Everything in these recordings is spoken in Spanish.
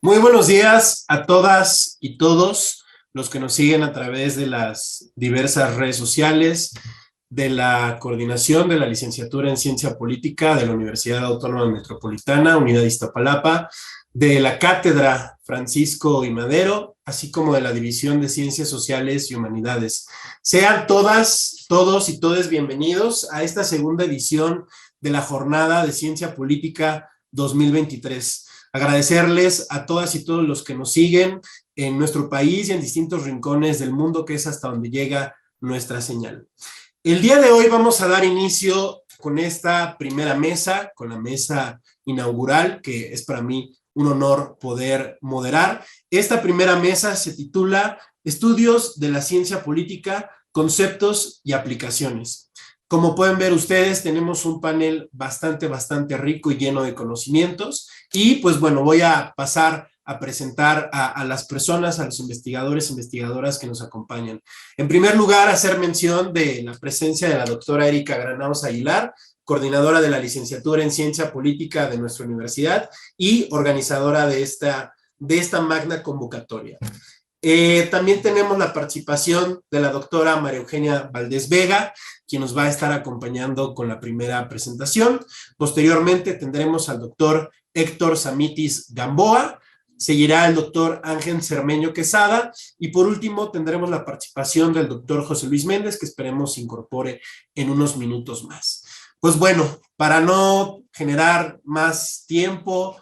Muy buenos días a todas y todos los que nos siguen a través de las diversas redes sociales, de la coordinación de la licenciatura en Ciencia Política de la Universidad Autónoma Metropolitana, Unidad Iztapalapa, de la Cátedra Francisco I. Madero, así como de la División de Ciencias Sociales y Humanidades. Sean todas, todos y todes bienvenidos a esta segunda edición de la Jornada de Ciencia Política 2023. Agradecerles a todas y todos los que nos siguen en nuestro país y en distintos rincones del mundo, que es hasta donde llega nuestra señal. El día de hoy vamos a dar inicio con esta primera mesa, con la mesa inaugural, que es para mí un honor poder moderar. Esta primera mesa se titula Estudios de la Ciencia Política, Conceptos y Aplicaciones. Como pueden ver ustedes, tenemos un panel bastante rico y lleno de conocimientos. Y pues bueno, voy a pasar a presentar a las personas, a los investigadores e investigadoras que nos acompañan. En primer lugar, hacer mención de la presencia de la doctora Erika Granados Aguilar, coordinadora de la licenciatura en Ciencia Política de nuestra universidad y organizadora de esta magna convocatoria. También tenemos la participación de la doctora María Eugenia Valdés Vega, quien nos va a estar acompañando con la primera presentación. Posteriormente tendremos al doctor Héctor Samitis Gamboa, seguirá el doctor Ángel Cermeño Quesada y por último tendremos la participación del doctor José Luis Méndez, que esperemos se incorpore en unos minutos más. Pues bueno, para no generar más tiempo,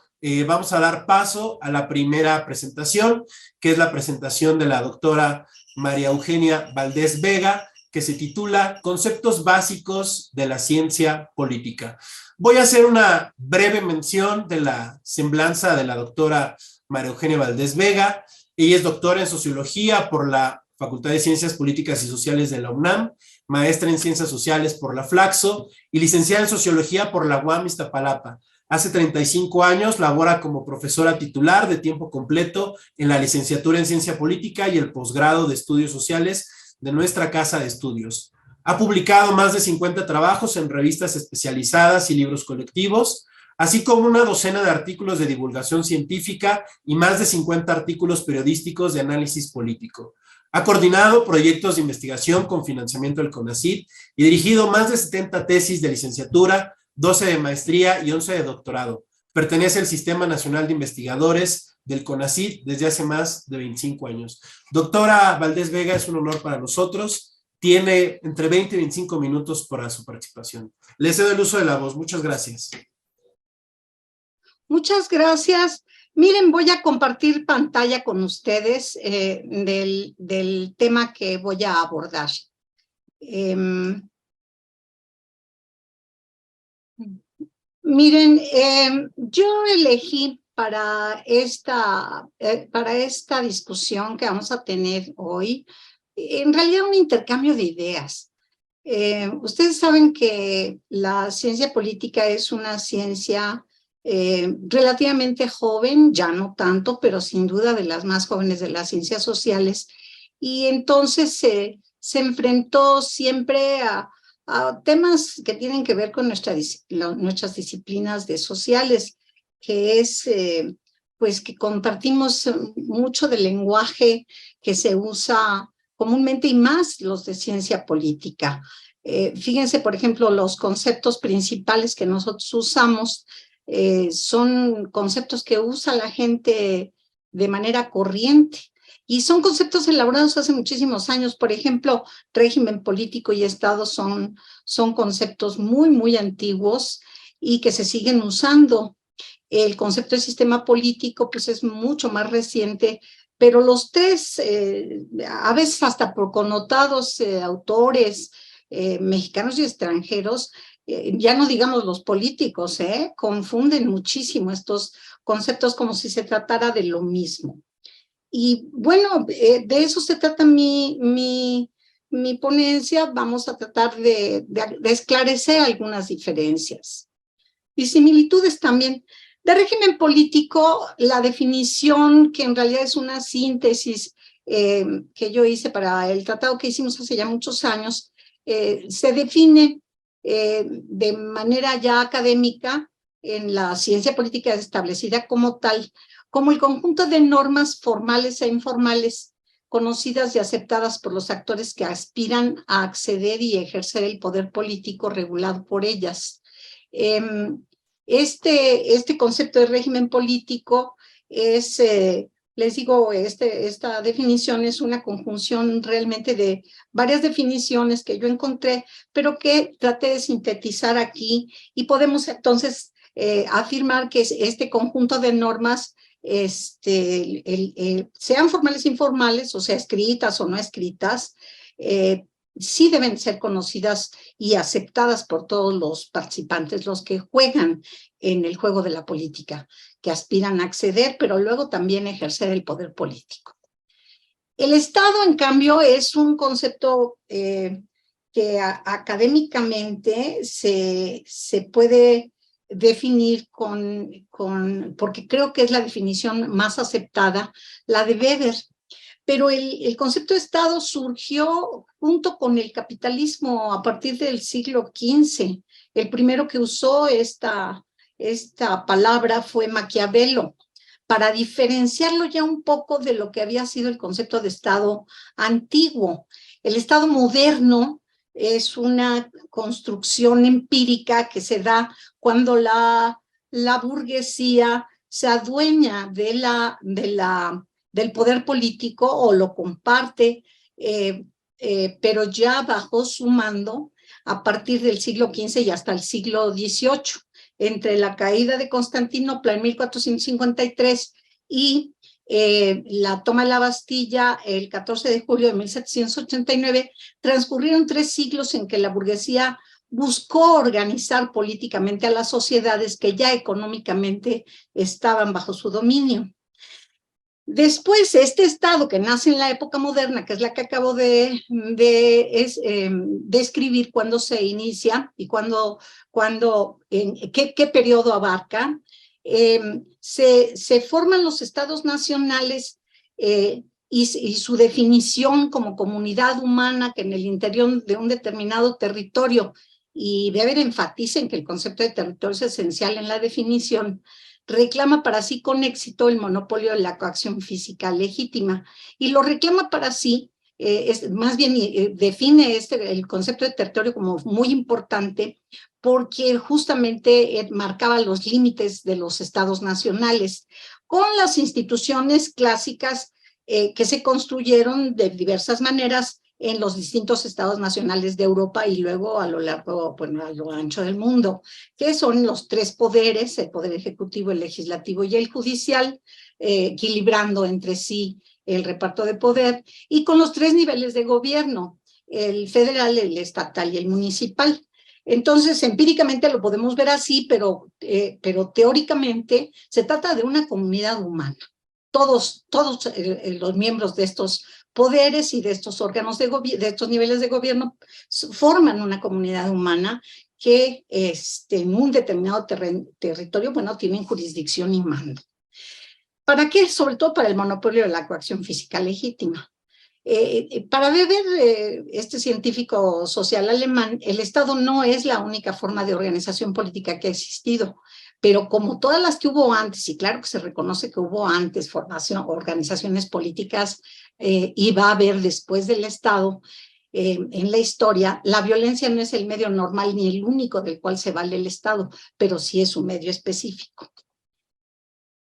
vamos a dar paso a la primera presentación, que es la presentación de la doctora María Eugenia Valdés Vega, que se titula Conceptos Básicos de la Ciencia Política. Voy a hacer una breve mención de la semblanza de la doctora María Eugenia Valdés Vega. Ella es doctora en Sociología por la Facultad de Ciencias Políticas y Sociales de la UNAM, maestra en Ciencias Sociales por la Flaxo y licenciada en Sociología por la UAM Iztapalapa. Hace 35 años labora como profesora titular de tiempo completo en la licenciatura en Ciencia Política y el posgrado de Estudios Sociales de nuestra Casa de Estudios. Ha publicado más de 50 trabajos en revistas especializadas y libros colectivos, así como una docena de artículos de divulgación científica y más de 50 artículos periodísticos de análisis político. Ha coordinado proyectos de investigación con financiamiento del CONACYT y dirigido más de 70 tesis de licenciatura, 12 de maestría y 11 de doctorado. Pertenece al Sistema Nacional de Investigadores del CONACYT desde hace más de 25 años. Doctora Valdés Vega, es un honor para nosotros. Tiene entre 20 y 25 minutos para su participación. Le cedo el uso de la voz. Muchas gracias. Muchas gracias. Miren, voy a compartir pantalla con ustedes del tema que voy a abordar. Miren, yo elegí para esta discusión que vamos a tener hoy, en realidad un intercambio de ideas. Ustedes saben que la ciencia política es una ciencia relativamente joven, ya no tanto, pero sin duda de las más jóvenes de las ciencias sociales, y entonces se enfrentó siempre a temas que tienen que ver con nuestras disciplinas de sociales, que es pues que compartimos mucho del lenguaje que se usa comúnmente y más los de ciencia política. Fíjense, por ejemplo, los conceptos principales que nosotros usamos son conceptos que usa la gente de manera corriente. Y son conceptos elaborados hace muchísimos años. Por ejemplo, régimen político y Estado son conceptos muy antiguos y que se siguen usando. El concepto de sistema político pues es mucho más reciente, pero los tres, a veces hasta por connotados autores mexicanos y extranjeros, ya no digamos los políticos, confunden muchísimo estos conceptos como si se tratara de lo mismo. Y bueno, de eso se trata mi ponencia. Vamos a tratar de esclarecer algunas diferencias y similitudes también. De régimen político, la definición, que en realidad es una síntesis que yo hice para el tratado que hicimos hace ya muchos años, se define de manera ya académica en la ciencia política establecida como tal, como el conjunto de normas formales e informales conocidas y aceptadas por los actores que aspiran a acceder y ejercer el poder político regulado por ellas. Este concepto de régimen político es, les digo, esta definición es una conjunción realmente de varias definiciones que yo encontré, pero que traté de sintetizar aquí, y podemos entonces afirmar que este conjunto de normas, sean formales o informales, o sea, escritas o no escritas, sí deben ser conocidas y aceptadas por todos los participantes, los que juegan en el juego de la política, que aspiran a acceder, pero luego también ejercer el poder político. El Estado, en cambio, es un concepto que académicamente se puede definir porque creo que es la definición más aceptada, la de Weber. Pero el concepto de Estado surgió junto con el capitalismo a partir del siglo XV. El primero que usó esta palabra fue Maquiavelo, para diferenciarlo ya un poco de lo que había sido el concepto de Estado antiguo. El Estado moderno es una construcción empírica que se da cuando la burguesía se adueña del poder político o lo comparte, pero ya bajo su mando a partir del siglo XV y hasta el siglo XVIII. Entre la caída de Constantinopla en 1453 y la toma de la Bastilla el 14 de julio de 1789, transcurrieron 3 siglos en que la burguesía buscó organizar políticamente a las sociedades que ya económicamente estaban bajo su dominio. Después, este Estado que nace en la época moderna, que es la que acabo de describir cuando se inicia y qué periodo abarca, se forman los estados nacionales y su definición como comunidad humana que en el interior de un determinado territorio, y Weber enfatiza en que el concepto de territorio es esencial en la definición, reclama para sí con éxito el monopolio de la coacción física legítima, y lo reclama para sí, más bien define el concepto de territorio como muy importante, porque justamente marcaba los límites de los estados nacionales, con las instituciones clásicas que se construyeron de diversas maneras en los distintos estados nacionales de Europa y luego a lo largo, bueno, a lo ancho del mundo, que son los 3 poderes, el poder ejecutivo, el legislativo y el judicial, equilibrando entre sí el reparto de poder, y con los 3 niveles de gobierno, el federal, el estatal y el municipal. Entonces, empíricamente lo podemos ver así, pero teóricamente se trata de una comunidad humana. Todos los miembros de estos poderes y de estos órganos de estos niveles de gobierno forman una comunidad humana que en un determinado territorio, bueno, tienen jurisdicción y mando. ¿Para qué? Sobre todo para el monopolio de la coacción física legítima. Para Weber, este científico social alemán, el Estado no es la única forma de organización política que ha existido, pero como todas las que hubo antes, y claro que se reconoce que hubo antes organizaciones políticas y va a haber después del Estado, en la historia, la violencia no es el medio normal ni el único del cual se vale el Estado, pero sí es un medio específico.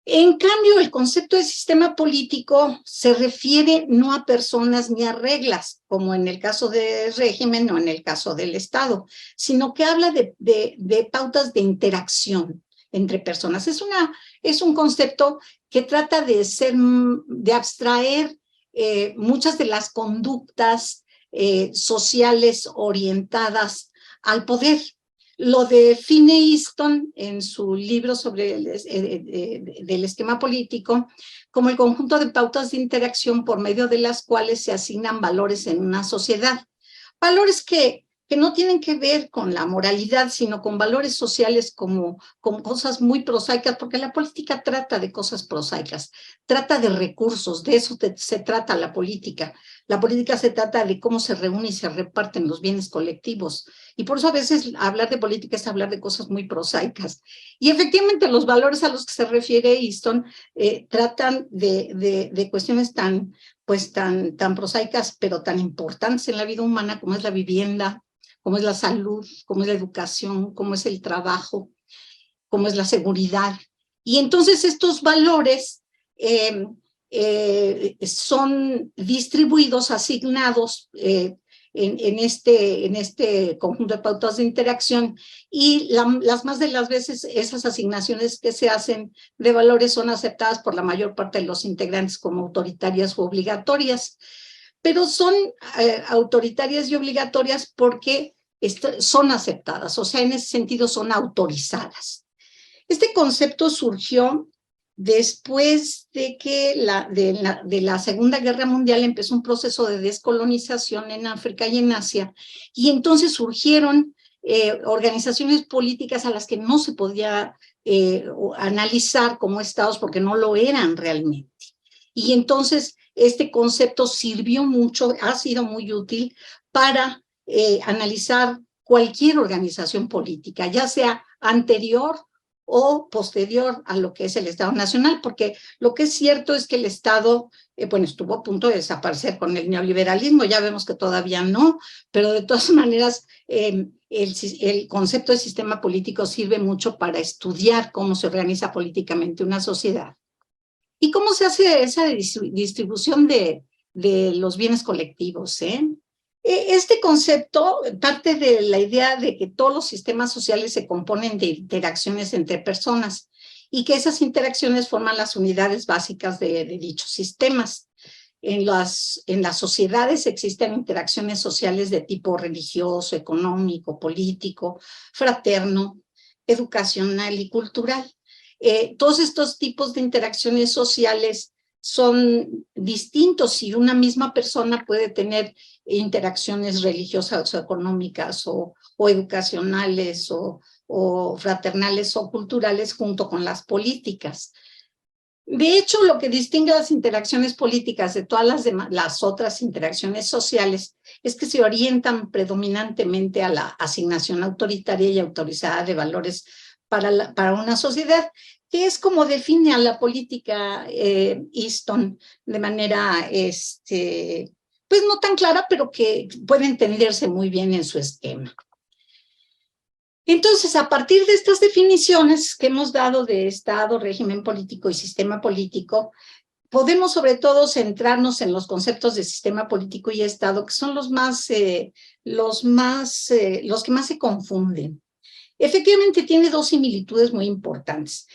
En cambio, el concepto de sistema político se refiere no a personas ni a reglas, como en el caso del régimen o en el caso del Estado, sino que habla de pautas de interacción entre personas. Es un concepto que trata de abstraer muchas de las conductas sociales orientadas al poder. Lo define Easton en su libro sobre del esquema político como el conjunto de pautas de interacción por medio de las cuales se asignan valores en una sociedad. Valores que no tienen que ver con la moralidad, sino con valores sociales con cosas muy prosaicas, porque la política trata de cosas prosaicas, trata de recursos, de eso se trata la política. La política se trata de cómo se reúnen y se reparten los bienes colectivos. Y por eso a veces hablar de política es hablar de cosas muy prosaicas. Y efectivamente los valores a los que se refiere Easton tratan de cuestiones tan prosaicas, pero tan importantes en la vida humana, como es la vivienda, como es la salud, como es la educación, como es el trabajo, como es la seguridad. Y entonces estos valores son distribuidos, asignados en este conjunto de pautas de interacción, y las más de las veces esas asignaciones que se hacen de valores son aceptadas por la mayor parte de los integrantes como autoritarias u obligatorias, pero son autoritarias y obligatorias porque son aceptadas, o sea, en ese sentido son autorizadas. Este concepto surgió después de que de la Segunda Guerra Mundial empezó un proceso de descolonización en África y en Asia, y entonces surgieron organizaciones políticas a las que no se podía analizar como estados porque no lo eran realmente. Y entonces este concepto sirvió mucho, ha sido muy útil para analizar cualquier organización política, ya sea anterior o posterior a lo que es el Estado Nacional, porque lo que es cierto es que el Estado, estuvo a punto de desaparecer con el neoliberalismo, ya vemos que todavía no, pero de todas maneras el concepto de sistema político sirve mucho para estudiar cómo se organiza políticamente una sociedad y cómo se hace esa distribución de los bienes colectivos, Este concepto parte de la idea de que todos los sistemas sociales se componen de interacciones entre personas y que esas interacciones forman las unidades básicas de dichos sistemas. En las sociedades existen interacciones sociales de tipo religioso, económico, político, fraterno, educacional y cultural. Todos estos tipos de interacciones sociales son distintos y una misma persona puede tener interacciones religiosas o económicas o educacionales o fraternales o culturales junto con las políticas. De hecho, lo que distingue las interacciones políticas de todas las otras interacciones sociales es que se orientan predominantemente a la asignación autoritaria y autorizada de valores para una sociedad, que es como define a la política Easton de manera, pues no tan clara, pero que puede entenderse muy bien en su esquema. Entonces, a partir de estas definiciones que hemos dado de Estado, régimen político y sistema político, podemos sobre todo centrarnos en los conceptos de sistema político y Estado, que son los que más se confunden. Efectivamente, tiene dos similitudes muy importantes.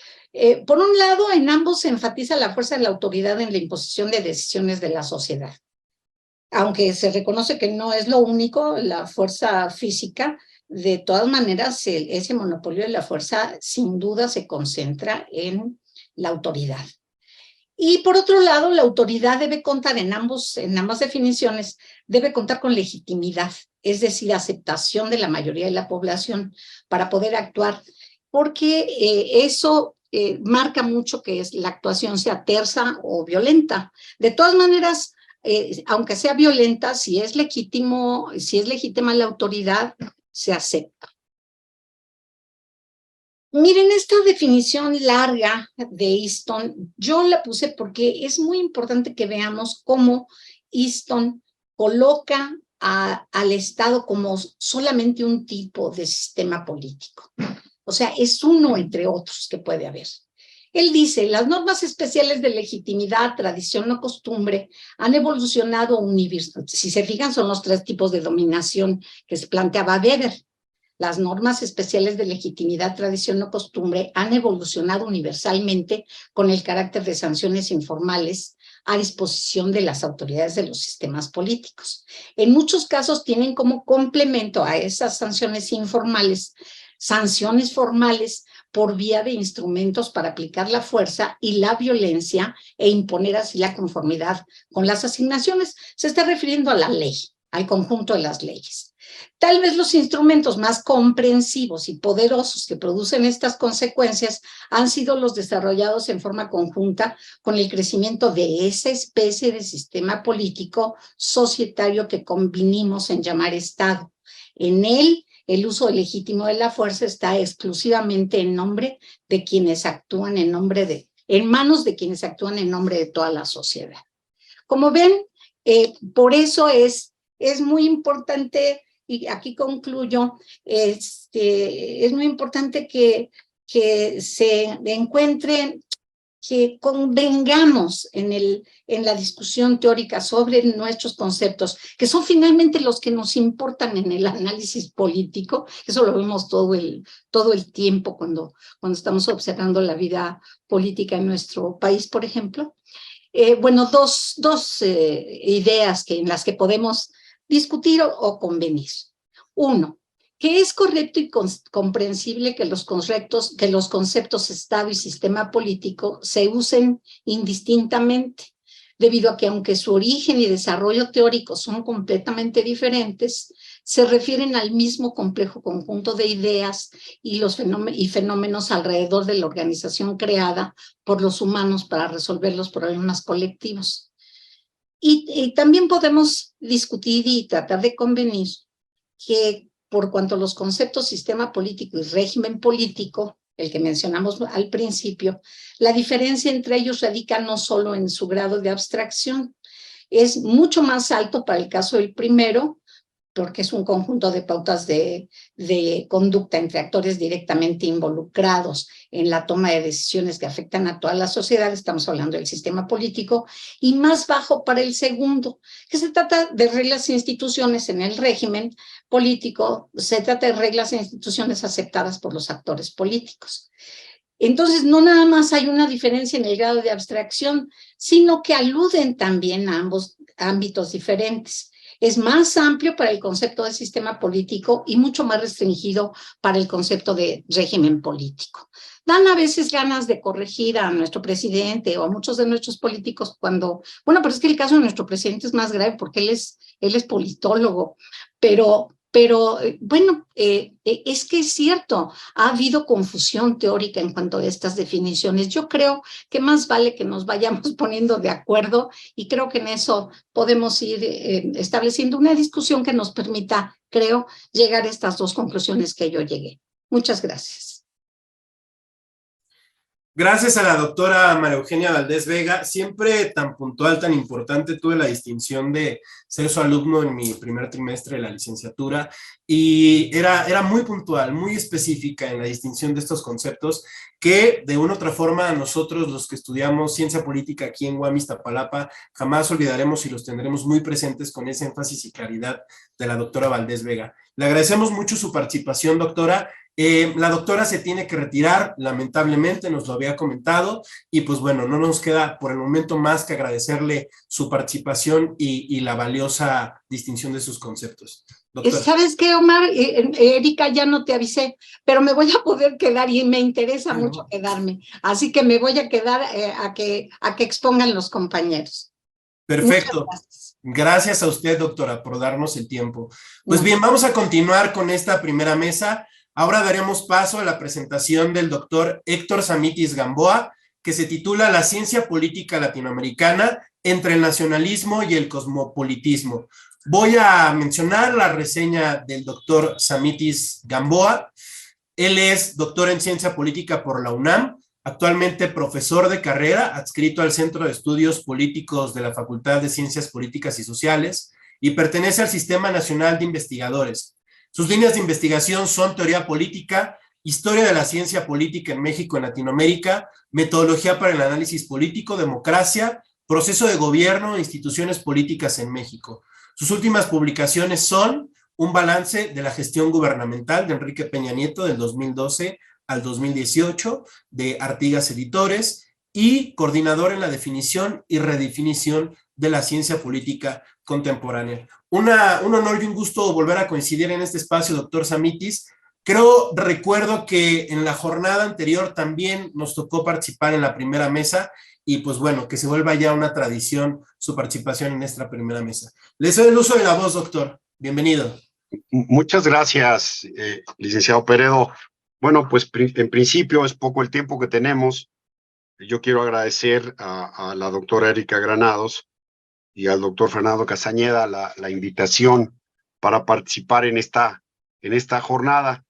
Por un lado, en ambos se enfatiza la fuerza de la autoridad en la imposición de decisiones de la sociedad. Aunque se reconoce que no es lo único, la fuerza física, de todas maneras, ese monopolio de la fuerza sin duda se concentra en la autoridad. Y por otro lado, la autoridad debe contar en ambas definiciones, debe contar con legitimidad, es decir, aceptación de la mayoría de la población para poder actuar, porque eso marca mucho que la actuación sea tersa o violenta. De todas maneras, aunque sea violenta, si es legítima la autoridad, se acepta. Miren, esta definición larga de Easton, yo la puse porque es muy importante que veamos cómo Easton coloca al Estado como solamente un tipo de sistema político. O sea, es uno entre otros que puede haber. Él dice, las normas especiales de legitimidad, tradición o costumbre han evolucionado universalmente. Si se fijan, son los tres tipos de dominación que se planteaba Weber. Las normas especiales de legitimidad, tradición o costumbre han evolucionado universalmente con el carácter de sanciones informales a disposición de las autoridades de los sistemas políticos. En muchos casos tienen como complemento a esas sanciones informales sanciones formales por vía de instrumentos para aplicar la fuerza y la violencia e imponer así la conformidad con las asignaciones. Se está refiriendo a la ley, al conjunto de las leyes. Tal vez los instrumentos más comprensivos y poderosos que producen estas consecuencias han sido los desarrollados en forma conjunta con el crecimiento de esa especie de sistema político societario que convinimos en llamar Estado. En él, el uso legítimo de la fuerza está exclusivamente en nombre de quienes actúan en manos de quienes actúan en nombre de toda la sociedad. Como ven, por eso es muy importante, y aquí concluyo, es muy importante que se encuentren, que convengamos en la discusión teórica sobre nuestros conceptos, que son finalmente los que nos importan en el análisis político. Eso lo vemos todo el tiempo cuando estamos observando la vida política en nuestro país, por ejemplo. Bueno, dos ideas en las que podemos discutir o convenir. Uno, que es correcto y comprensible que los conceptos Estado y sistema político se usen indistintamente, debido a que aunque su origen y desarrollo teórico son completamente diferentes, se refieren al mismo complejo conjunto de ideas y fenómenos alrededor de la organización creada por los humanos para resolver los problemas colectivos. Y también podemos discutir y tratar de convenir que por cuanto los conceptos sistema político y régimen político, el que mencionamos al principio, la diferencia entre ellos radica no solo en su grado de abstracción, es mucho más alto para el caso del primero, porque es un conjunto de pautas de conducta entre actores directamente involucrados en la toma de decisiones que afectan a toda la sociedad, estamos hablando del sistema político, y más bajo para el segundo, que se trata de reglas e instituciones en el régimen político, se trata de reglas e instituciones aceptadas por los actores políticos. Entonces, no nada más hay una diferencia en el grado de abstracción, sino que aluden también a ambos ámbitos diferentes. Es más amplio para el concepto de sistema político y mucho más restringido para el concepto de régimen político. Dan a veces ganas de corregir a nuestro presidente o a muchos de nuestros políticos cuando, bueno, pero es que el caso de nuestro presidente es más grave porque él es politólogo, pero bueno, es que es cierto, ha habido confusión teórica en cuanto a estas definiciones. Yo creo que más vale que nos vayamos poniendo de acuerdo y creo que en eso podemos ir estableciendo una discusión que nos permita, creo, llegar a estas dos conclusiones que yo llegué. Muchas gracias. Gracias a la doctora María Eugenia Valdés Vega, siempre tan puntual, tan importante. Tuve la distinción de ser su alumno en mi primer trimestre de la licenciatura y era muy puntual, muy específica en la distinción de estos conceptos que de una u otra forma a nosotros los que estudiamos ciencia política aquí en UAM Iztapalapa jamás olvidaremos y los tendremos muy presentes con ese énfasis y claridad de la doctora Valdés Vega. Le agradecemos mucho su participación, doctora. La doctora se tiene que retirar, lamentablemente, nos lo había comentado, y pues bueno, no nos queda por el momento más que agradecerle su participación y la valiosa distinción de sus conceptos. Doctora. ¿Sabes qué, Omar? Erika, ya no te avisé, pero me voy a poder quedar y me interesa mucho quedarme, así que me voy a quedar a que expongan los compañeros. Perfecto. Gracias a usted, doctora, por darnos el tiempo. Pues bien, vamos a continuar con esta primera mesa. Ahora daremos paso a la presentación del doctor Héctor Samitis Gamboa, que se titula La ciencia política latinoamericana entre el nacionalismo y el cosmopolitismo. Voy a mencionar la reseña del doctor Samitis Gamboa. Él es doctor en ciencia política por la UNAM, actualmente profesor de carrera, adscrito al Centro de Estudios Políticos de la Facultad de Ciencias Políticas y Sociales, y pertenece al Sistema Nacional de Investigadores. Sus líneas de investigación son teoría política, historia de la ciencia política en México y Latinoamérica, metodología para el análisis político, democracia, proceso de gobierno e instituciones políticas en México. Sus últimas publicaciones son un balance de la gestión gubernamental de Enrique Peña Nieto del 2012 al 2018 de Artigas Editores y coordinador en la definición y redefinición de la ciencia política contemporánea. Un honor y un gusto volver a coincidir en este espacio, doctor Samitis. Recuerdo que en la jornada anterior también nos tocó participar en la primera mesa y pues bueno, que se vuelva ya una tradición su participación en esta primera mesa. Le doy el uso de la voz, doctor. Bienvenido. Muchas gracias, licenciado Peredo. Bueno, pues en principio es poco el tiempo que tenemos. Yo quiero agradecer a la doctora Erika Granados y al doctor Fernando Castañeda la invitación para participar en esta jornada.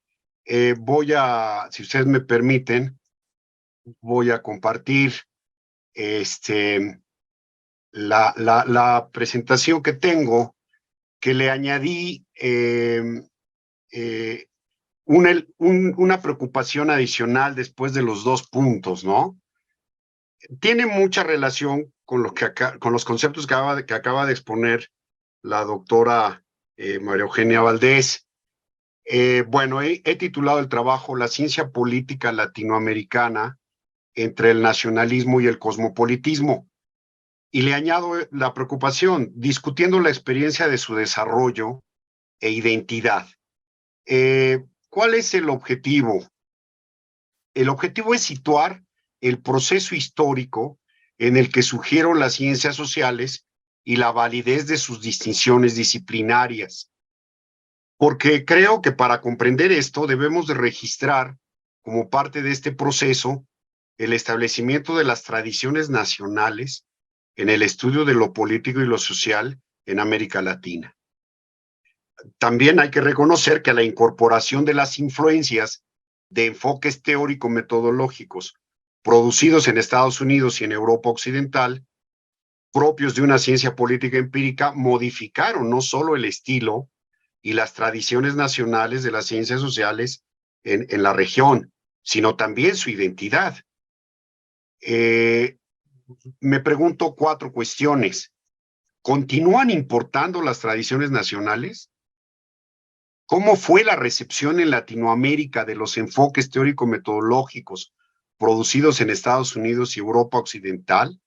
Si ustedes me permiten, voy a compartir la presentación que tengo, que le añadí una preocupación adicional después de los 2 puntos, ¿no? Tiene mucha relación con con los conceptos que acaba de exponer la doctora María Eugenia Valdés. Bueno, he titulado el trabajo La ciencia política latinoamericana entre el nacionalismo y el cosmopolitismo. Y le añado la preocupación, discutiendo la experiencia de su desarrollo e identidad. ¿Cuál es el objetivo? El objetivo es situar el proceso histórico en el que surgieron las ciencias sociales y la validez de sus distinciones disciplinarias. Porque creo que para comprender esto debemos de registrar, como parte de este proceso, el establecimiento de las tradiciones nacionales en el estudio de lo político y lo social en América Latina. También hay que reconocer que la incorporación de las influencias de enfoques teórico-metodológicos producidos en Estados Unidos y en Europa Occidental, propios de una ciencia política empírica, modificaron no solo el estilo y las tradiciones nacionales de las ciencias sociales en la región, sino también su identidad. Me pregunto 4 cuestiones. ¿Continúan importando las tradiciones nacionales? ¿Cómo fue la recepción en Latinoamérica de los enfoques teórico-metodológicos producidos en Estados Unidos y Europa Occidental?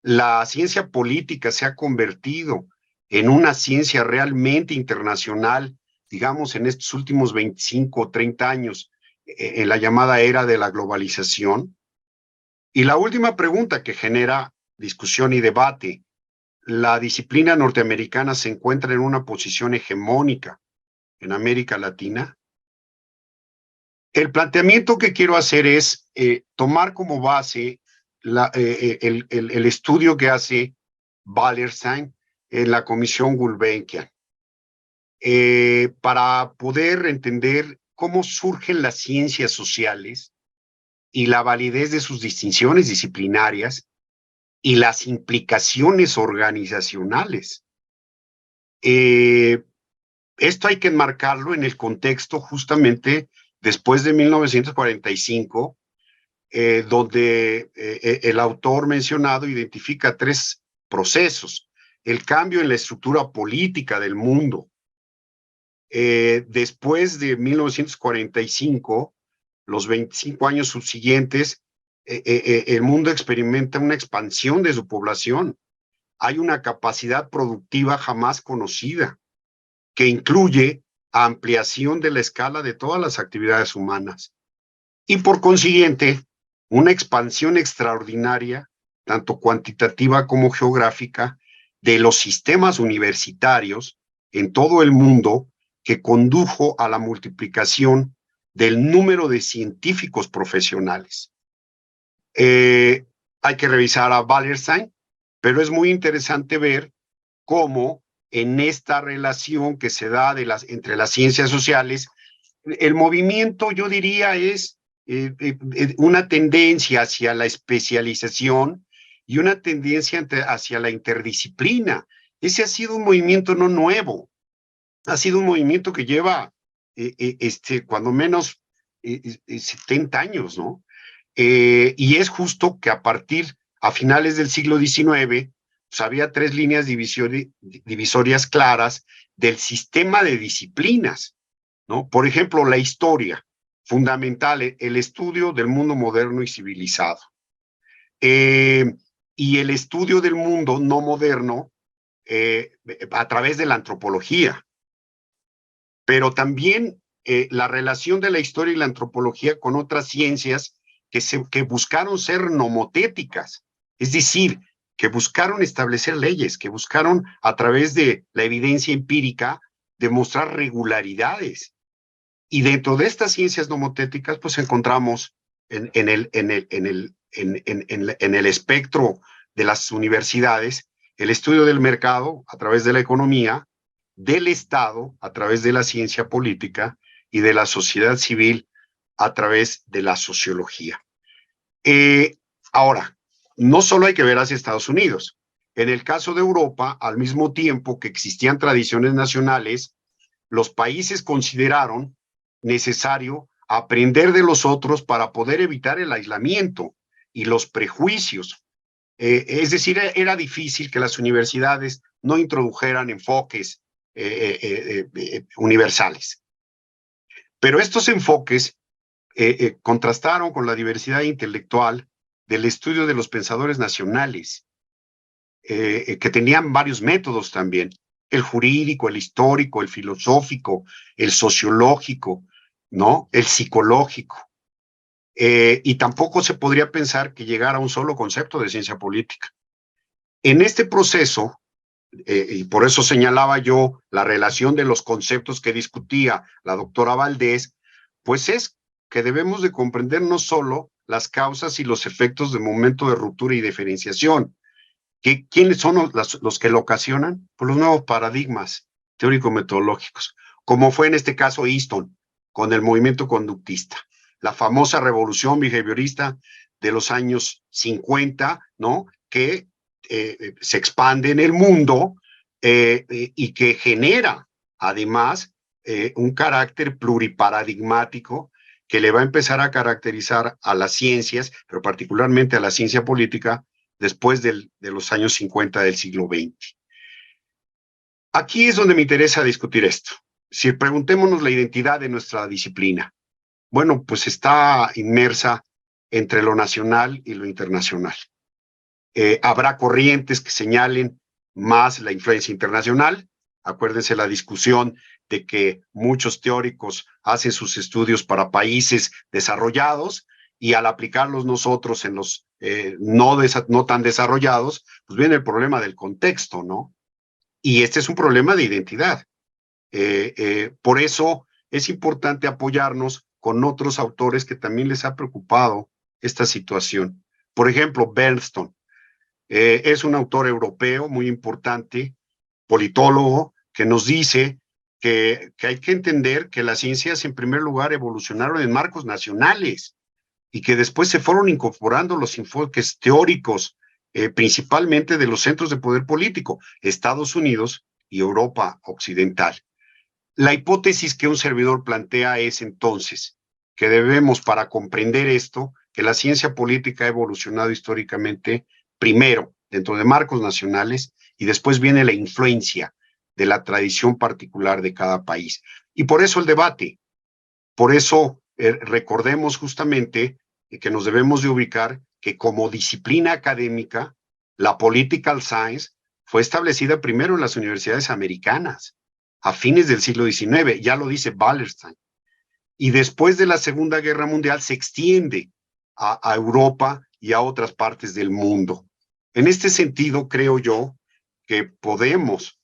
¿La ciencia política se ha convertido en una ciencia realmente internacional, digamos, en estos últimos 25 o 30 años, en la llamada era de la globalización? Y la última pregunta que genera discusión y debate: ¿la disciplina norteamericana se encuentra en una posición hegemónica en América Latina? El planteamiento que quiero hacer es tomar como base el estudio que hace Wallerstein en la Comisión Gulbenkian, para poder entender cómo surgen las ciencias sociales y la validez de sus distinciones disciplinarias y las implicaciones organizacionales. Esto hay que enmarcarlo en el contexto justamente después de 1945, donde el autor mencionado identifica 3 procesos: el cambio en la estructura política del mundo. Después de 1945, los 25 años subsiguientes, el mundo experimenta una expansión de su población. Hay una capacidad productiva jamás conocida, que incluye ampliación de la escala de todas las actividades humanas y, por consiguiente, una expansión extraordinaria, tanto cuantitativa como geográfica, de los sistemas universitarios en todo el mundo, que condujo a la multiplicación del número de científicos profesionales. Hay que revisar a Wallerstein, pero es muy interesante ver cómo en esta relación que se da entre las ciencias sociales, el movimiento, yo diría, es una tendencia hacia la especialización y una tendencia hacia la interdisciplina. Ese ha sido un movimiento no nuevo, ha sido un movimiento que lleva cuando menos 70 años, ¿no? Y es justo que a finales del siglo XIX, pues había 3 líneas divisorias claras del sistema de disciplinas, ¿no? Por ejemplo, la historia, fundamental, el estudio del mundo moderno y civilizado. Y el estudio del mundo no moderno a través de la antropología. Pero también la relación de la historia y la antropología con otras ciencias que buscaron ser nomotéticas, es decir, que buscaron establecer leyes, que buscaron a través de la evidencia empírica demostrar regularidades. Y dentro de estas ciencias nomotécnicas, pues encontramos en el espectro de las universidades el estudio del mercado a través de la economía, del Estado a través de la ciencia política y de la sociedad civil a través de la sociología. Ahora, no solo hay que ver hacia Estados Unidos. En el caso de Europa, al mismo tiempo que existían tradiciones nacionales, los países consideraron necesario aprender de los otros para poder evitar el aislamiento y los prejuicios. Es decir, era difícil que las universidades no introdujeran enfoques universales. Pero estos enfoques contrastaron con la diversidad intelectual del estudio de los pensadores nacionales, que tenían varios métodos también: el jurídico, el histórico, el filosófico, el sociológico, ¿no? El psicológico. Y tampoco se podría pensar que llegara a un solo concepto de ciencia política. En este proceso, y por eso señalaba yo la relación de los conceptos que discutía la doctora Valdés, pues es que debemos de comprender no solo las causas y los efectos de momento de ruptura y diferenciación. ¿Quiénes son los que lo ocasionan? Pues los nuevos paradigmas teórico-metodológicos, como fue en este caso Easton, con el movimiento conductista, la famosa revolución behaviorista de los años 50, ¿no? Que se expande en el mundo y que genera, además, un carácter pluriparadigmático que le va a empezar a caracterizar a las ciencias, pero particularmente a la ciencia política, después de los años 50 del siglo XX. Aquí es donde me interesa discutir esto. Si preguntémonos la identidad de nuestra disciplina, bueno, pues está inmersa entre lo nacional y lo internacional. Habrá corrientes que señalen más la influencia internacional. Acuérdense la discusión de que muchos teóricos hacen sus estudios para países desarrollados, y al aplicarlos nosotros en los no tan desarrollados, pues viene el problema del contexto, ¿no? Y este es un problema de identidad. Por eso es importante apoyarnos con otros autores que también les ha preocupado esta situación. Por ejemplo, Bernstein es un autor europeo muy importante, politólogo, que nos dice que hay que entender que las ciencias en primer lugar evolucionaron en marcos nacionales y que después se fueron incorporando los enfoques teóricos, principalmente de los centros de poder político, Estados Unidos y Europa occidental. La hipótesis que un servidor plantea es entonces que debemos, para comprender esto, que la ciencia política ha evolucionado históricamente primero dentro de marcos nacionales y después viene la influencia de la tradición particular de cada país. Y por eso el debate, por eso recordemos justamente que nos debemos de ubicar que como disciplina académica, la political science fue establecida primero en las universidades americanas, a fines del siglo XIX, ya lo dice Wallerstein, y después de la Segunda Guerra Mundial se extiende a Europa y a otras partes del mundo. En este sentido, creo yo que podemos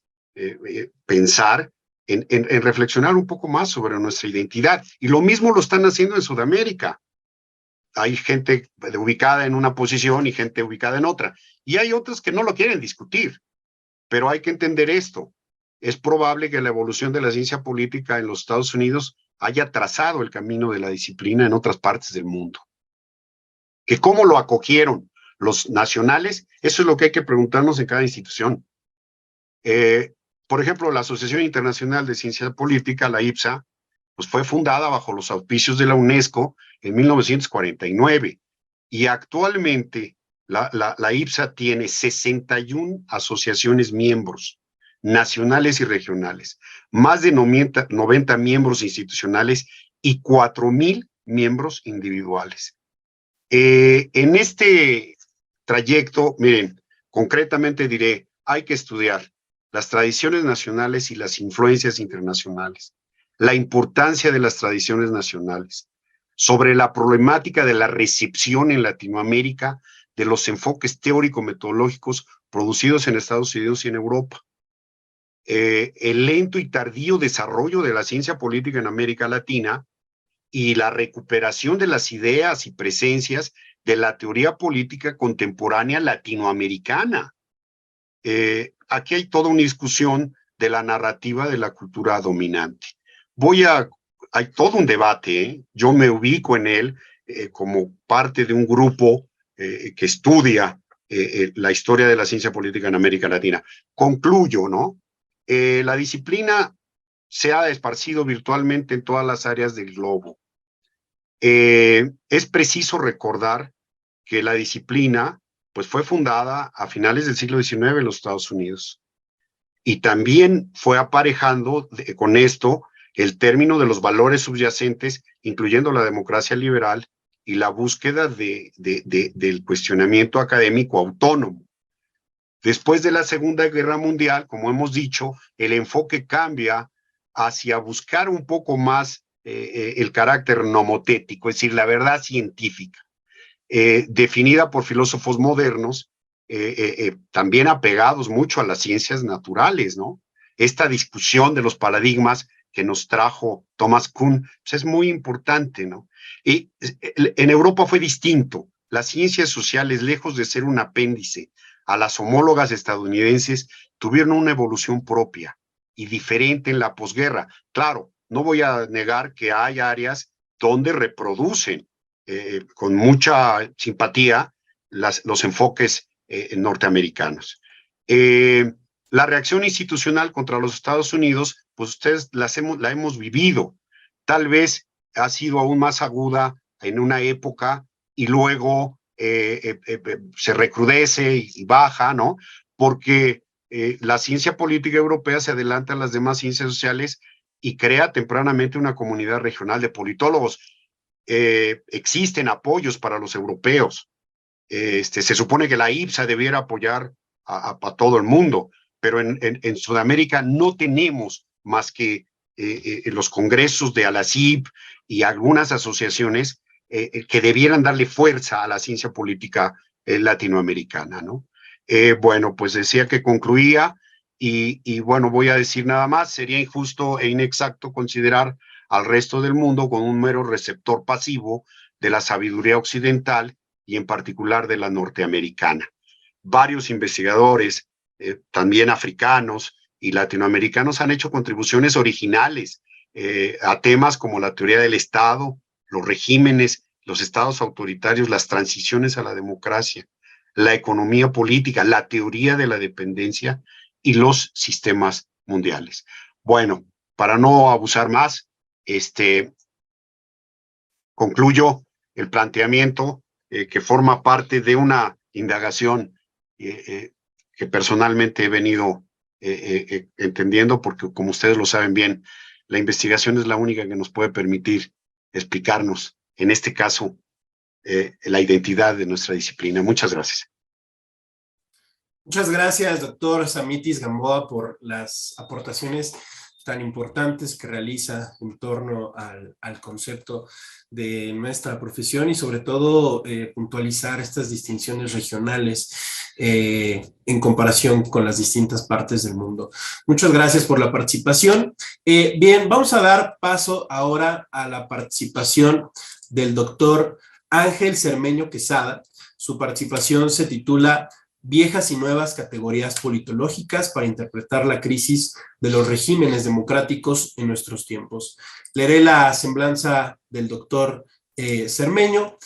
pensar en reflexionar un poco más sobre nuestra identidad, y lo mismo lo están haciendo en Sudamérica. Hay gente ubicada en una posición y gente ubicada en otra, y hay otros que no lo quieren discutir, pero hay que entender esto. Es probable que la evolución de la ciencia política en los Estados Unidos haya trazado el camino de la disciplina en otras partes del mundo. Que cómo lo acogieron los nacionales, eso es lo que hay que preguntarnos en cada institución. Por ejemplo, la Asociación Internacional de Ciencia Política, la IPSA, pues fue fundada bajo los auspicios de la UNESCO en 1949, y actualmente la IPSA tiene 61 asociaciones miembros, nacionales y regionales, más de 90 miembros institucionales y 4,000 miembros individuales. En este trayecto, miren, concretamente diré, hay que estudiar las tradiciones nacionales y las influencias internacionales, la importancia de las tradiciones nacionales, sobre la problemática de la recepción en Latinoamérica de los enfoques teórico-metodológicos producidos en Estados Unidos y en Europa. el lento y tardío desarrollo de la ciencia política en América Latina y la recuperación de las ideas y presencias de la teoría política contemporánea latinoamericana. Aquí hay toda una discusión de la narrativa de la cultura dominante. Hay todo un debate, yo me ubico en él como parte de un grupo que estudia la historia de la ciencia política en América Latina. Concluyo, ¿no? La disciplina se ha esparcido virtualmente en todas las áreas del globo. Es preciso recordar que la disciplina pues, fue fundada a finales del siglo XIX en los Estados Unidos y también fue aparejando con esto el término de los valores subyacentes, incluyendo la democracia liberal y la búsqueda del cuestionamiento académico autónomo. Después de la Segunda Guerra Mundial, como hemos dicho, el enfoque cambia hacia buscar un poco más el carácter nomotético, es decir, la verdad científica, definida por filósofos modernos, también apegados mucho a las ciencias naturales, ¿no? Esta discusión de los paradigmas que nos trajo Thomas Kuhn pues es muy importante, ¿no? Y en Europa fue distinto. Las ciencias sociales, lejos de ser un apéndice a las homólogas estadounidenses, tuvieron una evolución propia y diferente en la posguerra. Claro, no voy a negar que hay áreas donde reproducen con mucha simpatía los enfoques norteamericanos. La reacción institucional contra los Estados Unidos, pues ustedes la hemos vivido. Tal vez ha sido aún más aguda en una época y luego se recrudece y baja, ¿no? Porque la ciencia política europea se adelanta a las demás ciencias sociales y crea tempranamente una comunidad regional de politólogos. Existen apoyos para los europeos. Se supone que la IPSA debiera apoyar a todo el mundo, pero en Sudamérica no tenemos más que los congresos de ALACIP y algunas asociaciones que debieran darle fuerza a la ciencia política latinoamericana, ¿no? Bueno, pues decía que concluía y bueno, voy a decir nada más. Sería injusto e inexacto considerar al resto del mundo como un mero receptor pasivo de la sabiduría occidental y en particular de la norteamericana. Varios investigadores, también africanos y latinoamericanos, han hecho contribuciones originales a temas como la teoría del Estado, los regímenes, los estados autoritarios, las transiciones a la democracia, la economía política, la teoría de la dependencia y los sistemas mundiales. Bueno, para no abusar más, concluyo el planteamiento que forma parte de una indagación que personalmente he venido entendiendo, porque como ustedes lo saben bien, la investigación es la única que nos puede permitir explicarnos, en este caso, la identidad de nuestra disciplina. Muchas gracias. Muchas gracias, doctor Samitis Gamboa, por las aportaciones tan importantes que realiza en torno al concepto de nuestra profesión y sobre todo puntualizar estas distinciones regionales en comparación con las distintas partes del mundo. Muchas gracias por la participación. Bien, vamos a dar paso ahora a la participación del doctor Ángel Cermeño Quesada. Su participación se titula Viejas y nuevas categorías politológicas para interpretar la crisis de los regímenes democráticos en nuestros tiempos. Leeré la semblanza del doctor Cermeño.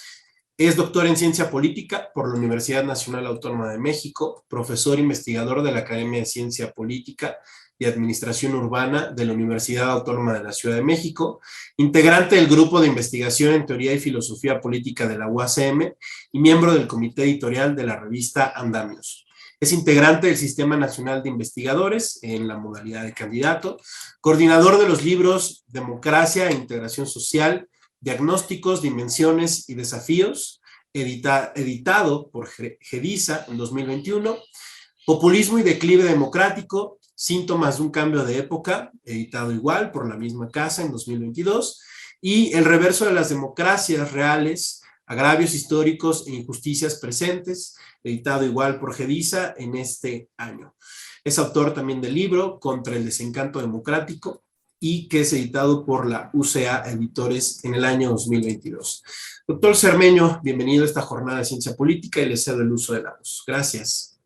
Es doctor en Ciencia Política por la Universidad Nacional Autónoma de México, profesor investigador de la Academia de Ciencia Política y Administración Urbana de la Universidad Autónoma de la Ciudad de México, integrante del Grupo de Investigación en Teoría y Filosofía Política de la UACM y miembro del Comité Editorial de la revista Andamios. Es integrante del Sistema Nacional de Investigadores en la modalidad de candidato, coordinador de los libros Democracia e Integración Social, Diagnósticos, Dimensiones y Desafíos, editado por GEDISA en 2021, Populismo y Declive Democrático, Síntomas de un Cambio de Época, editado igual por la misma casa en 2022, y El Reverso de las Democracias Reales, Agravios Históricos e Injusticias Presentes, editado igual por GEDISA en este año. Es autor también del libro Contra el desencanto democrático y que es editado por la UCA Editores en el año 2022. Doctor Cermeño, bienvenido a esta jornada de ciencia política y le cedo el uso de la voz. Gracias.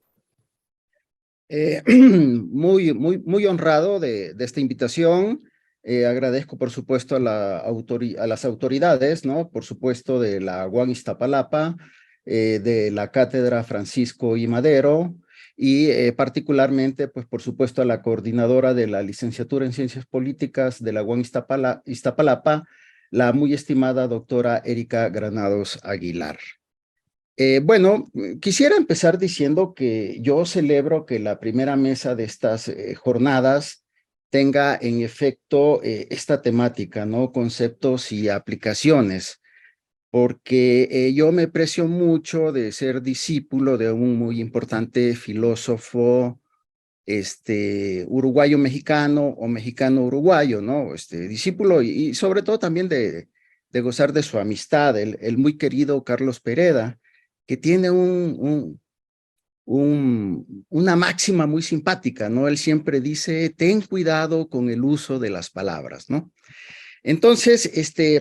Muy honrado de esta invitación. Agradezco, por supuesto, a las autoridades, ¿no? Por supuesto, de la UAM Iztapalapa, de la Cátedra Francisco I. Madero, y particularmente, pues, por supuesto, a la coordinadora de la licenciatura en Ciencias Políticas de la UAM Iztapalapa, la muy estimada doctora Erika Granados Aguilar. Bueno, quisiera empezar diciendo que yo celebro que la primera mesa de estas jornadas tenga en efecto esta temática, ¿no? Conceptos y aplicaciones, porque yo me precio mucho de ser discípulo de un muy importante filósofo uruguayo-mexicano o mexicano-uruguayo, ¿no? Discípulo y sobre todo también de gozar de su amistad, el muy querido Carlos Pereda, que tiene una máxima muy simpática, ¿no? Él siempre dice, ten cuidado con el uso de las palabras, ¿no? Entonces,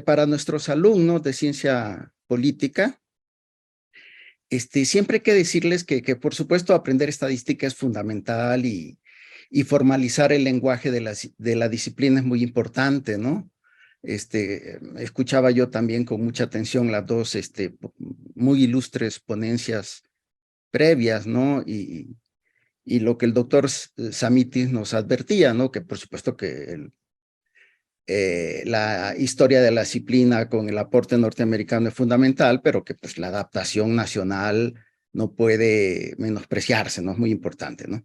para nuestros alumnos de ciencia política, siempre hay que decirles que por supuesto aprender estadística es fundamental y formalizar el lenguaje de la disciplina es muy importante, ¿no? Escuchaba yo también con mucha atención las dos muy ilustres ponencias previas, ¿no? Y lo que el doctor Samitis nos advertía, ¿no? Que por supuesto que la historia de la disciplina con el aporte norteamericano es fundamental, pero que pues la adaptación nacional no puede menospreciarse, ¿no? Es muy importante, ¿no?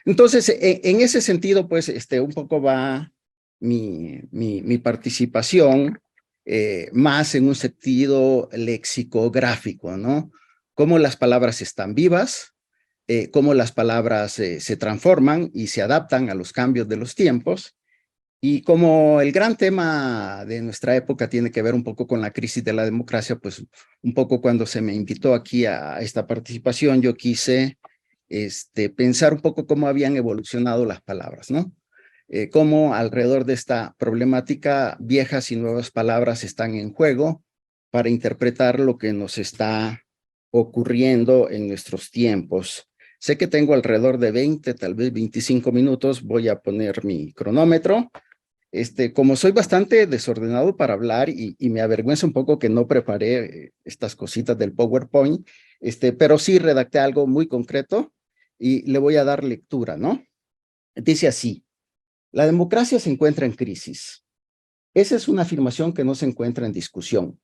Entonces, en ese sentido, pues, un poco va mi participación más en un sentido lexicográfico, ¿no? Cómo las palabras están vivas, cómo las palabras se transforman y se adaptan a los cambios de los tiempos, y como el gran tema de nuestra época tiene que ver un poco con la crisis de la democracia, pues un poco cuando se me invitó aquí a esta participación, yo quise pensar un poco cómo habían evolucionado las palabras, ¿no? Cómo alrededor de esta problemática viejas y nuevas palabras están en juego para interpretar lo que nos está ocurriendo en nuestros tiempos. Sé que tengo alrededor de 20, tal vez 25 minutos, voy a poner mi cronómetro. Como soy bastante desordenado para hablar y me avergüenza un poco que no preparé estas cositas del PowerPoint, pero sí redacté algo muy concreto y le voy a dar lectura, ¿no? Dice así: la democracia se encuentra en crisis. Esa es una afirmación que no se encuentra en discusión.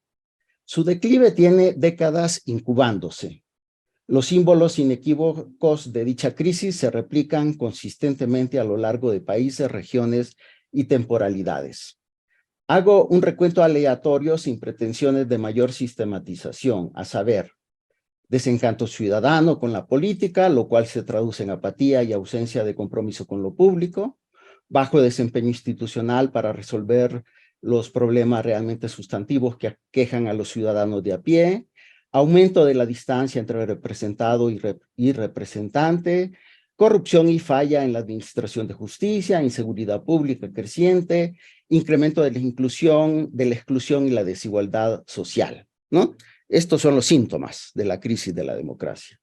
Su declive tiene décadas incubándose. Los símbolos inequívocos de dicha crisis se replican consistentemente a lo largo de países, regiones y temporalidades. Hago un recuento aleatorio sin pretensiones de mayor sistematización, a saber, desencanto ciudadano con la política, lo cual se traduce en apatía y ausencia de compromiso con lo público, bajo desempeño institucional para resolver los problemas realmente sustantivos que aquejan a los ciudadanos de a pie, aumento de la distancia entre representado y representante, corrupción y falla en la administración de justicia, inseguridad pública creciente, incremento de la inclusión, de la exclusión y la desigualdad social, ¿no? Estos son los síntomas de la crisis de la democracia.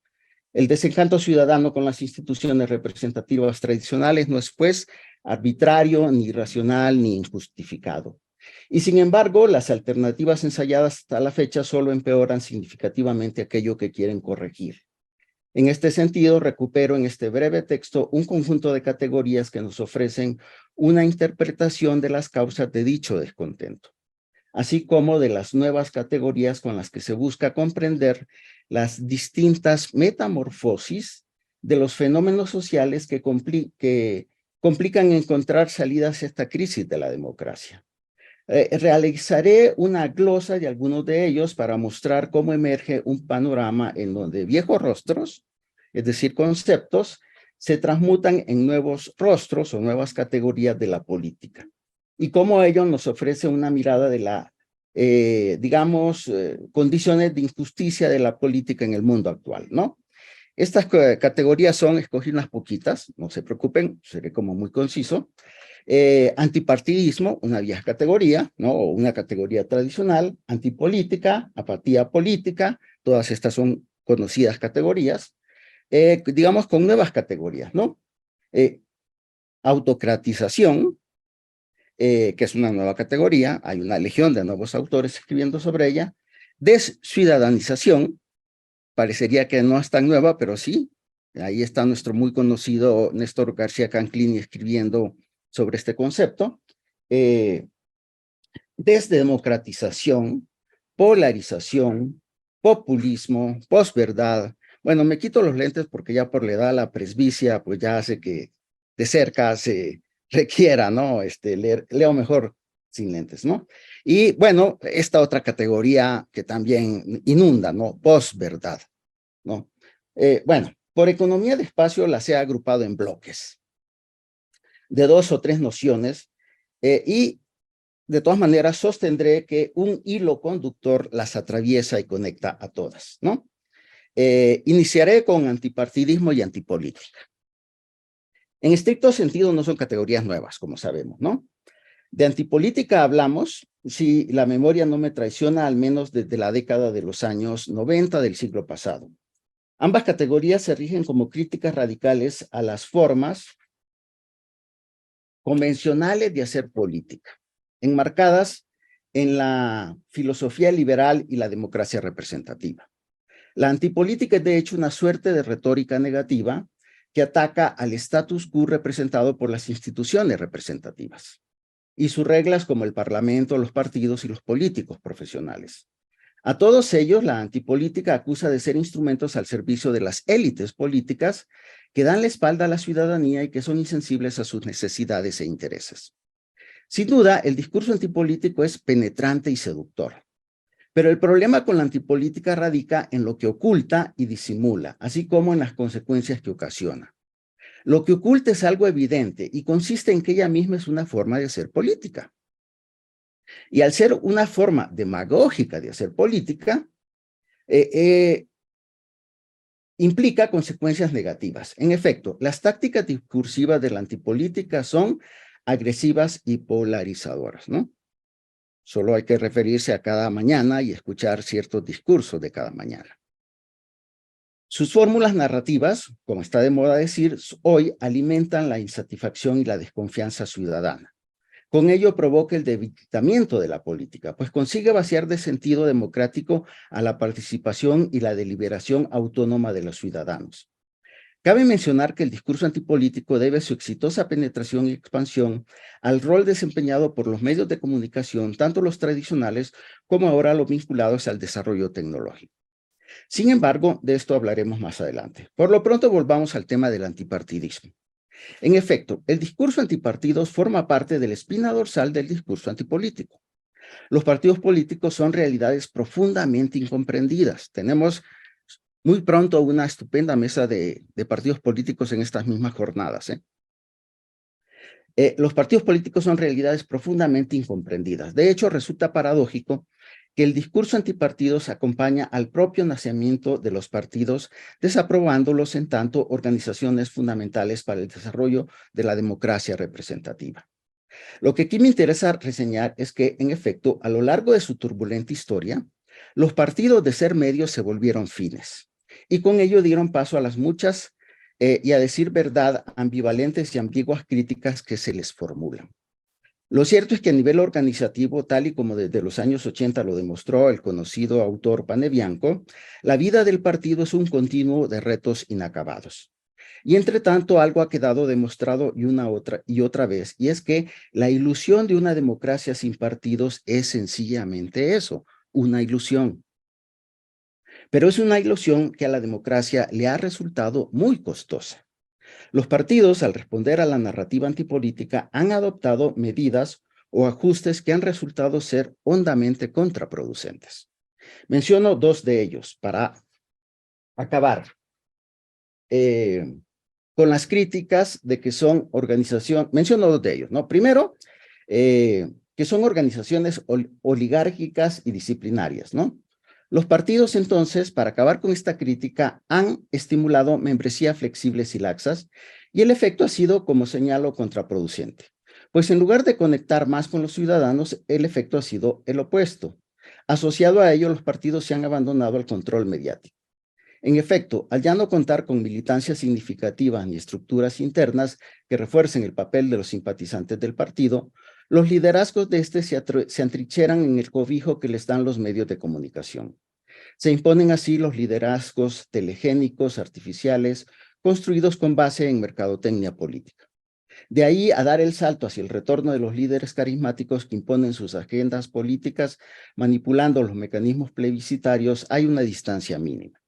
El desencanto ciudadano con las instituciones representativas tradicionales no es, pues, arbitrario, ni irracional, ni injustificado. Y sin embargo, las alternativas ensayadas hasta la fecha solo empeoran significativamente aquello que quieren corregir. En este sentido, recupero en este breve texto un conjunto de categorías que nos ofrecen una interpretación de las causas de dicho descontento, así como de las nuevas categorías con las que se busca comprender las distintas metamorfosis de los fenómenos sociales que complican encontrar salidas a esta crisis de la democracia. Realizaré una glosa de algunos de ellos para mostrar cómo emerge un panorama en donde viejos rostros, es decir, conceptos, se transmutan en nuevos rostros o nuevas categorías de la política. Y cómo ello nos ofrece una mirada de la, condiciones de injusticia de la política en el mundo actual, ¿no? Estas categorías son, escogí unas poquitas, no se preocupen, seré como muy conciso. Antipartidismo, una vieja categoría, ¿no? O una categoría tradicional. Antipolítica, apatía política, todas estas son conocidas categorías. Digamos con nuevas categorías, ¿no? Autocratización, que es una nueva categoría, hay una legión de nuevos autores escribiendo sobre ella. Desciudadanización, parecería que no es tan nueva, pero sí, ahí está nuestro muy conocido Néstor García Canclini escribiendo sobre este concepto. Desdemocratización, polarización, populismo, posverdad. Bueno, me quito los lentes porque ya por la edad la presbicia pues ya hace que de cerca se requiera, ¿no? Leo mejor sin lentes, ¿no? Y bueno, esta otra categoría que también inunda, ¿no? Posverdad, ¿no? Bueno, por economía de espacio las he agrupado en bloques de 2 o 3 nociones y de todas maneras sostendré que un hilo conductor las atraviesa y conecta a todas, ¿no? Iniciaré con antipartidismo y antipolítica. En estricto sentido no son categorías nuevas, como sabemos, ¿no? De antipolítica hablamos, si la memoria no me traiciona, al menos desde la década de los años 90 del siglo pasado. Ambas categorías se rigen como críticas radicales a las formas convencionales de hacer política, enmarcadas en la filosofía liberal y la democracia representativa. La antipolítica es de hecho una suerte de retórica negativa que ataca al status quo representado por las instituciones representativas y sus reglas como el parlamento, los partidos y los políticos profesionales. A todos ellos, la antipolítica acusa de ser instrumentos al servicio de las élites políticas que dan la espalda a la ciudadanía y que son insensibles a sus necesidades e intereses. Sin duda, el discurso antipolítico es penetrante y seductor. Pero el problema con la antipolítica radica en lo que oculta y disimula, así como en las consecuencias que ocasiona. Lo que oculta es algo evidente y consiste en que ella misma es una forma de hacer política. Y al ser una forma demagógica de hacer política, implica consecuencias negativas. En efecto, las tácticas discursivas de la antipolítica son agresivas y polarizadoras, ¿no? Solo hay que referirse a cada mañana y escuchar ciertos discursos de cada mañana. Sus fórmulas narrativas, como está de moda decir, hoy alimentan la insatisfacción y la desconfianza ciudadana. Con ello provoca el debilitamiento de la política, pues consigue vaciar de sentido democrático a la participación y la deliberación autónoma de los ciudadanos. Cabe mencionar que el discurso antipolítico debe su exitosa penetración y expansión al rol desempeñado por los medios de comunicación, tanto los tradicionales como ahora los vinculados al desarrollo tecnológico. Sin embargo, de esto hablaremos más adelante. Por lo pronto, volvamos al tema del antipartidismo. En efecto, el discurso antipartidos forma parte de la espina dorsal del discurso antipolítico. Los partidos políticos son realidades profundamente incomprendidas. Tenemos muy pronto una estupenda mesa de partidos políticos en estas mismas jornadas. Los partidos políticos son realidades profundamente incomprendidas. De hecho, resulta paradójico que el discurso antipartidos acompaña al propio nacimiento de los partidos, desaprobándolos en tanto organizaciones fundamentales para el desarrollo de la democracia representativa. Lo que aquí me interesa reseñar es que, en efecto, a lo largo de su turbulenta historia, los partidos de ser medios se volvieron fines y con ello dieron paso a las muchas y a decir verdad ambivalentes y ambiguas críticas que se les formulan. Lo cierto es que a nivel organizativo, tal y como desde los años 80 lo demostró el conocido autor Panebianco, la vida del partido es un continuo de retos inacabados. Y entre tanto, algo ha quedado demostrado y otra vez, y es que la ilusión de una democracia sin partidos es sencillamente eso, una ilusión. Pero es una ilusión que a la democracia le ha resultado muy costosa. Los partidos, al responder a la narrativa antipolítica, han adoptado medidas o ajustes que han resultado ser hondamente contraproducentes. Menciono 2 de ellos para acabar con las críticas de que son organizaciones, menciono 2 de ellos, ¿no? Primero, que son organizaciones oligárquicas y disciplinarias, ¿no? Los partidos, entonces, para acabar con esta crítica, han estimulado membresías flexibles y laxas, y el efecto ha sido, como señalo, contraproducente. Pues en lugar de conectar más con los ciudadanos, el efecto ha sido el opuesto. Asociado a ello, los partidos se han abandonado al control mediático. En efecto, al ya no contar con militancia significativa ni estructuras internas que refuercen el papel de los simpatizantes del partido, los liderazgos de este se atrincheran en el cobijo que les dan los medios de comunicación. Se imponen así los liderazgos telegénicos, artificiales, construidos con base en mercadotecnia política. De ahí a dar el salto hacia el retorno de los líderes carismáticos que imponen sus agendas políticas, manipulando los mecanismos plebiscitarios, hay una distancia mínima.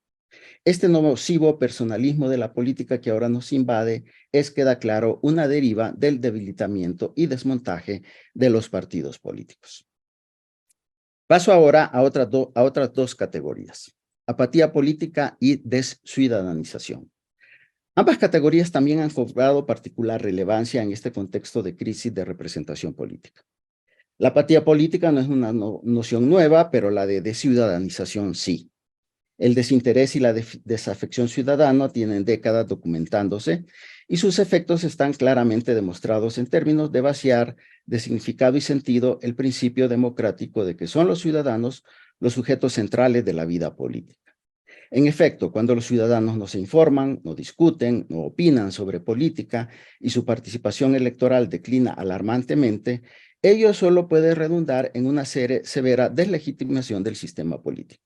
Este nocivo personalismo de la política que ahora nos invade queda claro, una deriva del debilitamiento y desmontaje de los partidos políticos. Paso ahora a otras dos categorías: apatía política y desciudadanización. Ambas categorías también han cobrado particular relevancia en este contexto de crisis de representación política. La apatía política no es una noción nueva, pero la de desciudadanización sí. El desinterés y la desafección ciudadana tienen décadas documentándose y sus efectos están claramente demostrados en términos de vaciar de significado y sentido el principio democrático de que son los ciudadanos los sujetos centrales de la vida política. En efecto, cuando los ciudadanos no se informan, no discuten, no opinan sobre política y su participación electoral declina alarmantemente, ello solo puede redundar en una severa deslegitimación del sistema político.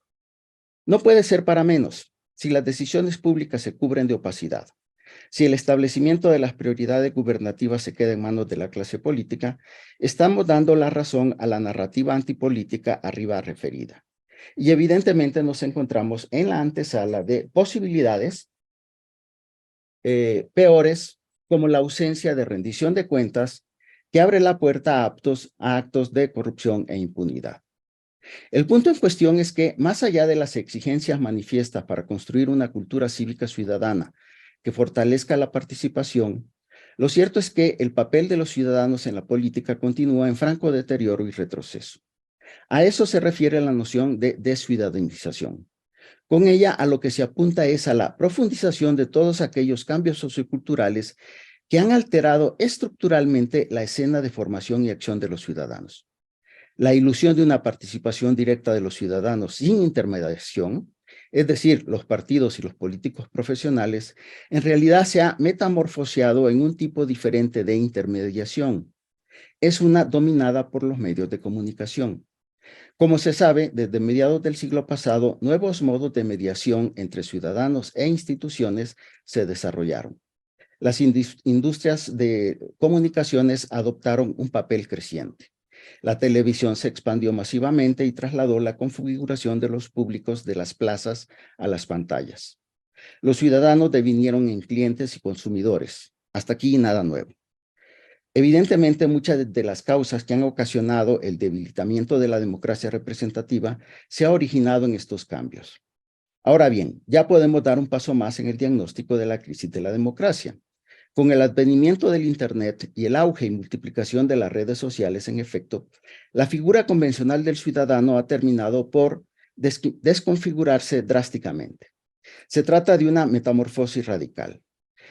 No puede ser para menos si las decisiones públicas se cubren de opacidad. Si el establecimiento de las prioridades gubernativas se queda en manos de la clase política, estamos dando la razón a la narrativa antipolítica arriba referida. Y evidentemente nos encontramos en la antesala de posibilidades peores, como la ausencia de rendición de cuentas, que abre la puerta a actos de corrupción e impunidad. El punto en cuestión es que, más allá de las exigencias manifiestas para construir una cultura cívica ciudadana que fortalezca la participación, lo cierto es que el papel de los ciudadanos en la política continúa en franco deterioro y retroceso. A eso se refiere la noción de desciudadanización. Con ella, a lo que se apunta es a la profundización de todos aquellos cambios socioculturales que han alterado estructuralmente la escena de formación y acción de los ciudadanos. La ilusión de una participación directa de los ciudadanos sin intermediación, es decir, los partidos y los políticos profesionales, en realidad se ha metamorfoseado en un tipo diferente de intermediación. Es una dominada por los medios de comunicación. Como se sabe, desde mediados del siglo pasado, nuevos modos de mediación entre ciudadanos e instituciones se desarrollaron. Las industrias de comunicaciones adoptaron un papel creciente. La televisión se expandió masivamente y trasladó la configuración de los públicos de las plazas a las pantallas. Los ciudadanos devinieron en clientes y consumidores. Hasta aquí nada nuevo. Evidentemente, muchas de las causas que han ocasionado el debilitamiento de la democracia representativa se ha originado en estos cambios. Ahora bien, ya podemos dar un paso más en el diagnóstico de la crisis de la democracia. Con el advenimiento del Internet y el auge y multiplicación de las redes sociales, en efecto, la figura convencional del ciudadano ha terminado por desconfigurarse drásticamente. Se trata de una metamorfosis radical.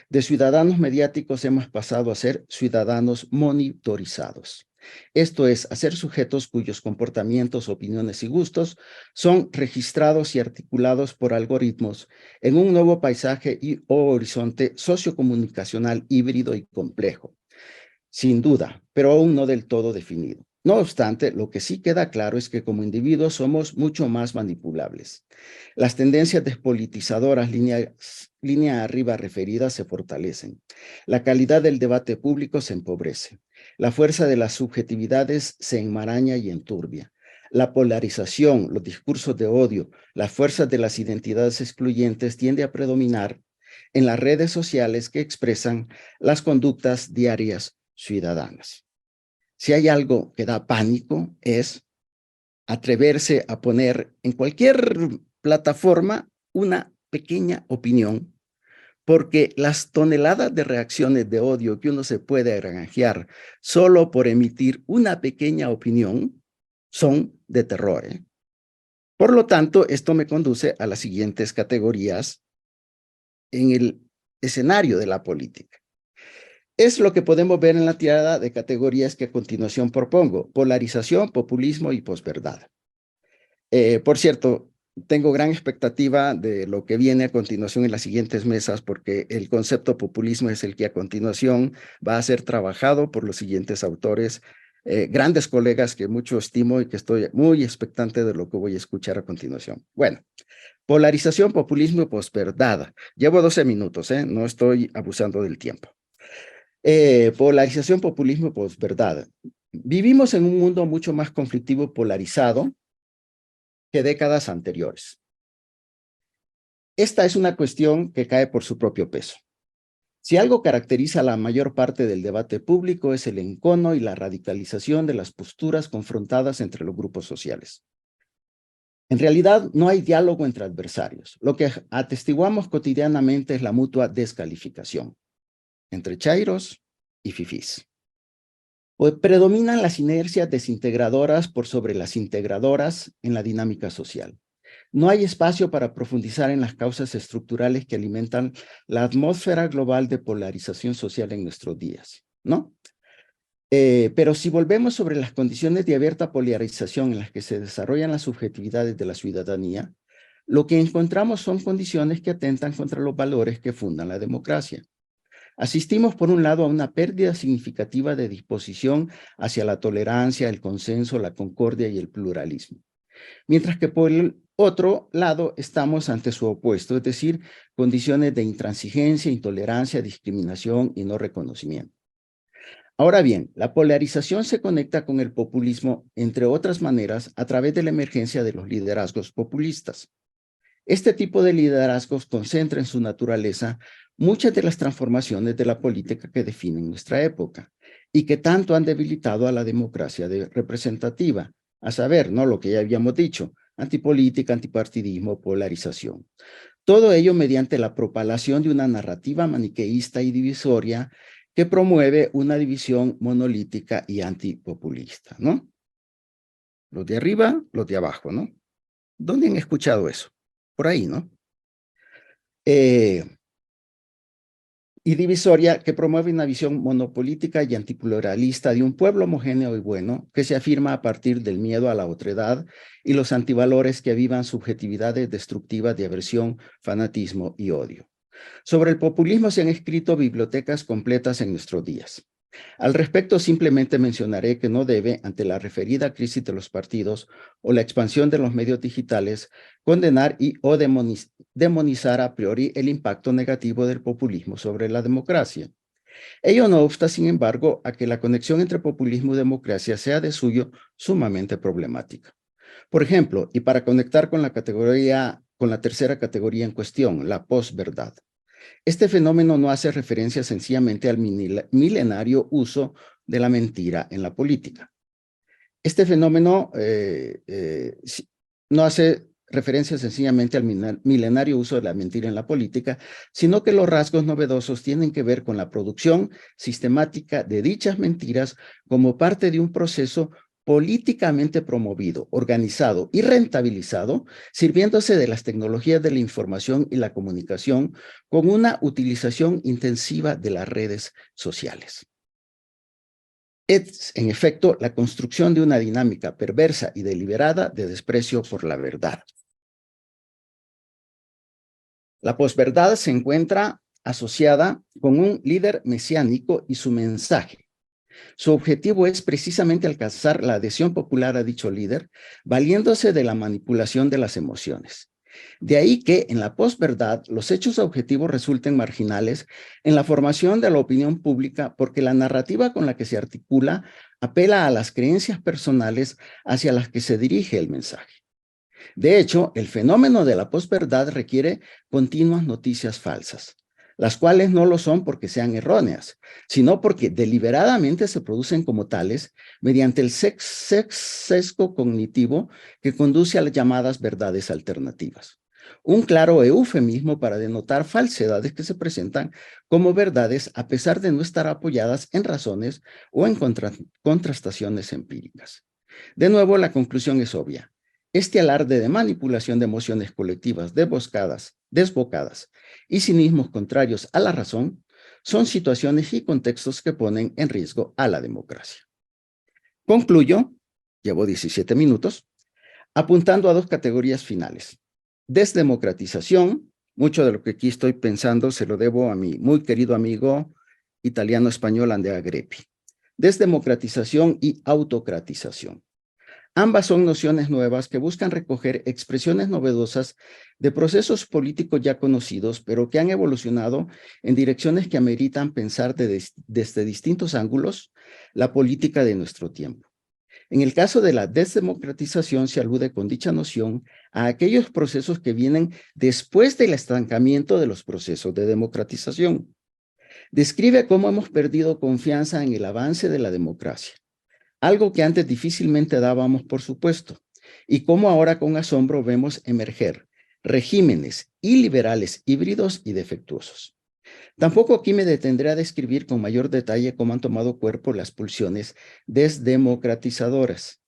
De ciudadanos mediáticos hemos pasado a ser ciudadanos monitorizados. Esto es, a ser sujetos cuyos comportamientos, opiniones y gustos son registrados y articulados por algoritmos en un nuevo paisaje o horizonte sociocomunicacional híbrido y complejo. Sin duda, pero aún no del todo definido. No obstante, lo que sí queda claro es que como individuos somos mucho más manipulables. Las tendencias despolitizadoras línea arriba referidas se fortalecen. La calidad del debate público se empobrece. La fuerza de las subjetividades se enmaraña y enturbia. La polarización, los discursos de odio, las fuerzas de las identidades excluyentes tiende a predominar en las redes sociales que expresan las conductas diarias ciudadanas. Si hay algo que da pánico es atreverse a poner en cualquier plataforma una pequeña opinión, porque las toneladas de reacciones de odio que uno se puede granjear solo por emitir una pequeña opinión son de terror, ¿eh? Por lo tanto, esto me conduce a las siguientes categorías en el escenario de la política. Es lo que podemos ver en la tirada de categorías que a continuación propongo: polarización, populismo y posverdad. Por cierto, tengo gran expectativa de lo que viene a continuación en las siguientes mesas, porque el concepto populismo es el que a continuación va a ser trabajado por los siguientes autores, grandes colegas que mucho estimo y que estoy muy expectante de lo que voy a escuchar a continuación. Bueno, polarización, populismo y posverdad. Llevo 12 minutos, no estoy abusando del tiempo. Polarización, populismo y posverdad. Vivimos en un mundo mucho más conflictivo y polarizado que décadas anteriores. Esta es una cuestión que cae por su propio peso. Si algo caracteriza a la mayor parte del debate público es el encono y la radicalización de las posturas confrontadas entre los grupos sociales. En realidad, no hay diálogo entre adversarios. Lo que atestiguamos cotidianamente es la mutua descalificación entre chairos y fifís. Predominan las inercias desintegradoras por sobre las integradoras en la dinámica social. No hay espacio para profundizar en las causas estructurales que alimentan la atmósfera global de polarización social en nuestros días, ¿no? Pero si volvemos sobre las condiciones de abierta polarización en las que se desarrollan las subjetividades de la ciudadanía, lo que encontramos son condiciones que atentan contra los valores que fundan la democracia. Asistimos, por un lado, a una pérdida significativa de disposición hacia la tolerancia, el consenso, la concordia y el pluralismo. Mientras que por el otro lado estamos ante su opuesto, es decir, condiciones de intransigencia, intolerancia, discriminación y no reconocimiento. Ahora bien, la polarización se conecta con el populismo, entre otras maneras, a través de la emergencia de los liderazgos populistas. Este tipo de liderazgos concentra en su naturaleza muchas de las transformaciones de la política que definen nuestra época y que tanto han debilitado a la democracia representativa, a saber, ¿no?, lo que ya habíamos dicho: antipolítica, antipartidismo, polarización. Todo ello mediante la propalación de una narrativa maniqueísta y divisoria que promueve una división monolítica y antipopulista, ¿no? Los de arriba, los de abajo, ¿no? ¿Dónde han escuchado eso? Por ahí, ¿no? Y divisoria, que promueve una visión monopolítica y antipluralista de un pueblo homogéneo y bueno, que se afirma a partir del miedo a la otredad y los antivalores que avivan subjetividades destructivas de aversión, fanatismo y odio. Sobre el populismo se han escrito bibliotecas completas en nuestros días. Al respecto, simplemente mencionaré que no debe, ante la referida crisis de los partidos o la expansión de los medios digitales, condenar o demonizar a priori el impacto negativo del populismo sobre la democracia. Ello no obsta, sin embargo, a que la conexión entre populismo y democracia sea de suyo sumamente problemática. Por ejemplo, y para conectar con la tercera categoría en cuestión, la posverdad. Este fenómeno no hace referencia sencillamente al milenario uso de la mentira en la política. Este fenómeno no hace referencia sencillamente al milenario uso de la mentira en la política, sino que los rasgos novedosos tienen que ver con la producción sistemática de dichas mentiras como parte de un proceso políticamente promovido, organizado y rentabilizado, sirviéndose de las tecnologías de la información y la comunicación con una utilización intensiva de las redes sociales. Es, en efecto, la construcción de una dinámica perversa y deliberada de desprecio por la verdad. La posverdad se encuentra asociada con un líder mesiánico y su mensaje. Su objetivo es precisamente alcanzar la adhesión popular a dicho líder, valiéndose de la manipulación de las emociones. De ahí que en la posverdad los hechos objetivos resulten marginales en la formación de la opinión pública, porque la narrativa con la que se articula apela a las creencias personales hacia las que se dirige el mensaje. De hecho, el fenómeno de la posverdad requiere continuas noticias falsas, las cuales no lo son porque sean erróneas, sino porque deliberadamente se producen como tales mediante el sesgo cognitivo que conduce a las llamadas verdades alternativas. Un claro eufemismo para denotar falsedades que se presentan como verdades a pesar de no estar apoyadas en razones o en contrastaciones empíricas. De nuevo, la conclusión es obvia. Este alarde de manipulación de emociones colectivas desbocadas y cinismos contrarios a la razón son situaciones y contextos que ponen en riesgo a la democracia. Concluyo, llevo 17 minutos, apuntando a dos categorías finales. Desdemocratización, mucho de lo que aquí estoy pensando se lo debo a mi muy querido amigo italiano-español Andrea Greppi. Desdemocratización y autocratización. Ambas son nociones nuevas que buscan recoger expresiones novedosas de procesos políticos ya conocidos, pero que han evolucionado en direcciones que ameritan pensar desde distintos ángulos la política de nuestro tiempo. En el caso de la desdemocratización se alude con dicha noción a aquellos procesos que vienen después del estancamiento de los procesos de democratización. Describe cómo hemos perdido confianza en el avance de la democracia, algo que antes difícilmente dábamos por supuesto, y cómo ahora con asombro vemos emerger regímenes iliberales híbridos y defectuosos. Tampoco aquí me detendré a describir con mayor detalle cómo han tomado cuerpo las pulsiones desdemocratizadoras.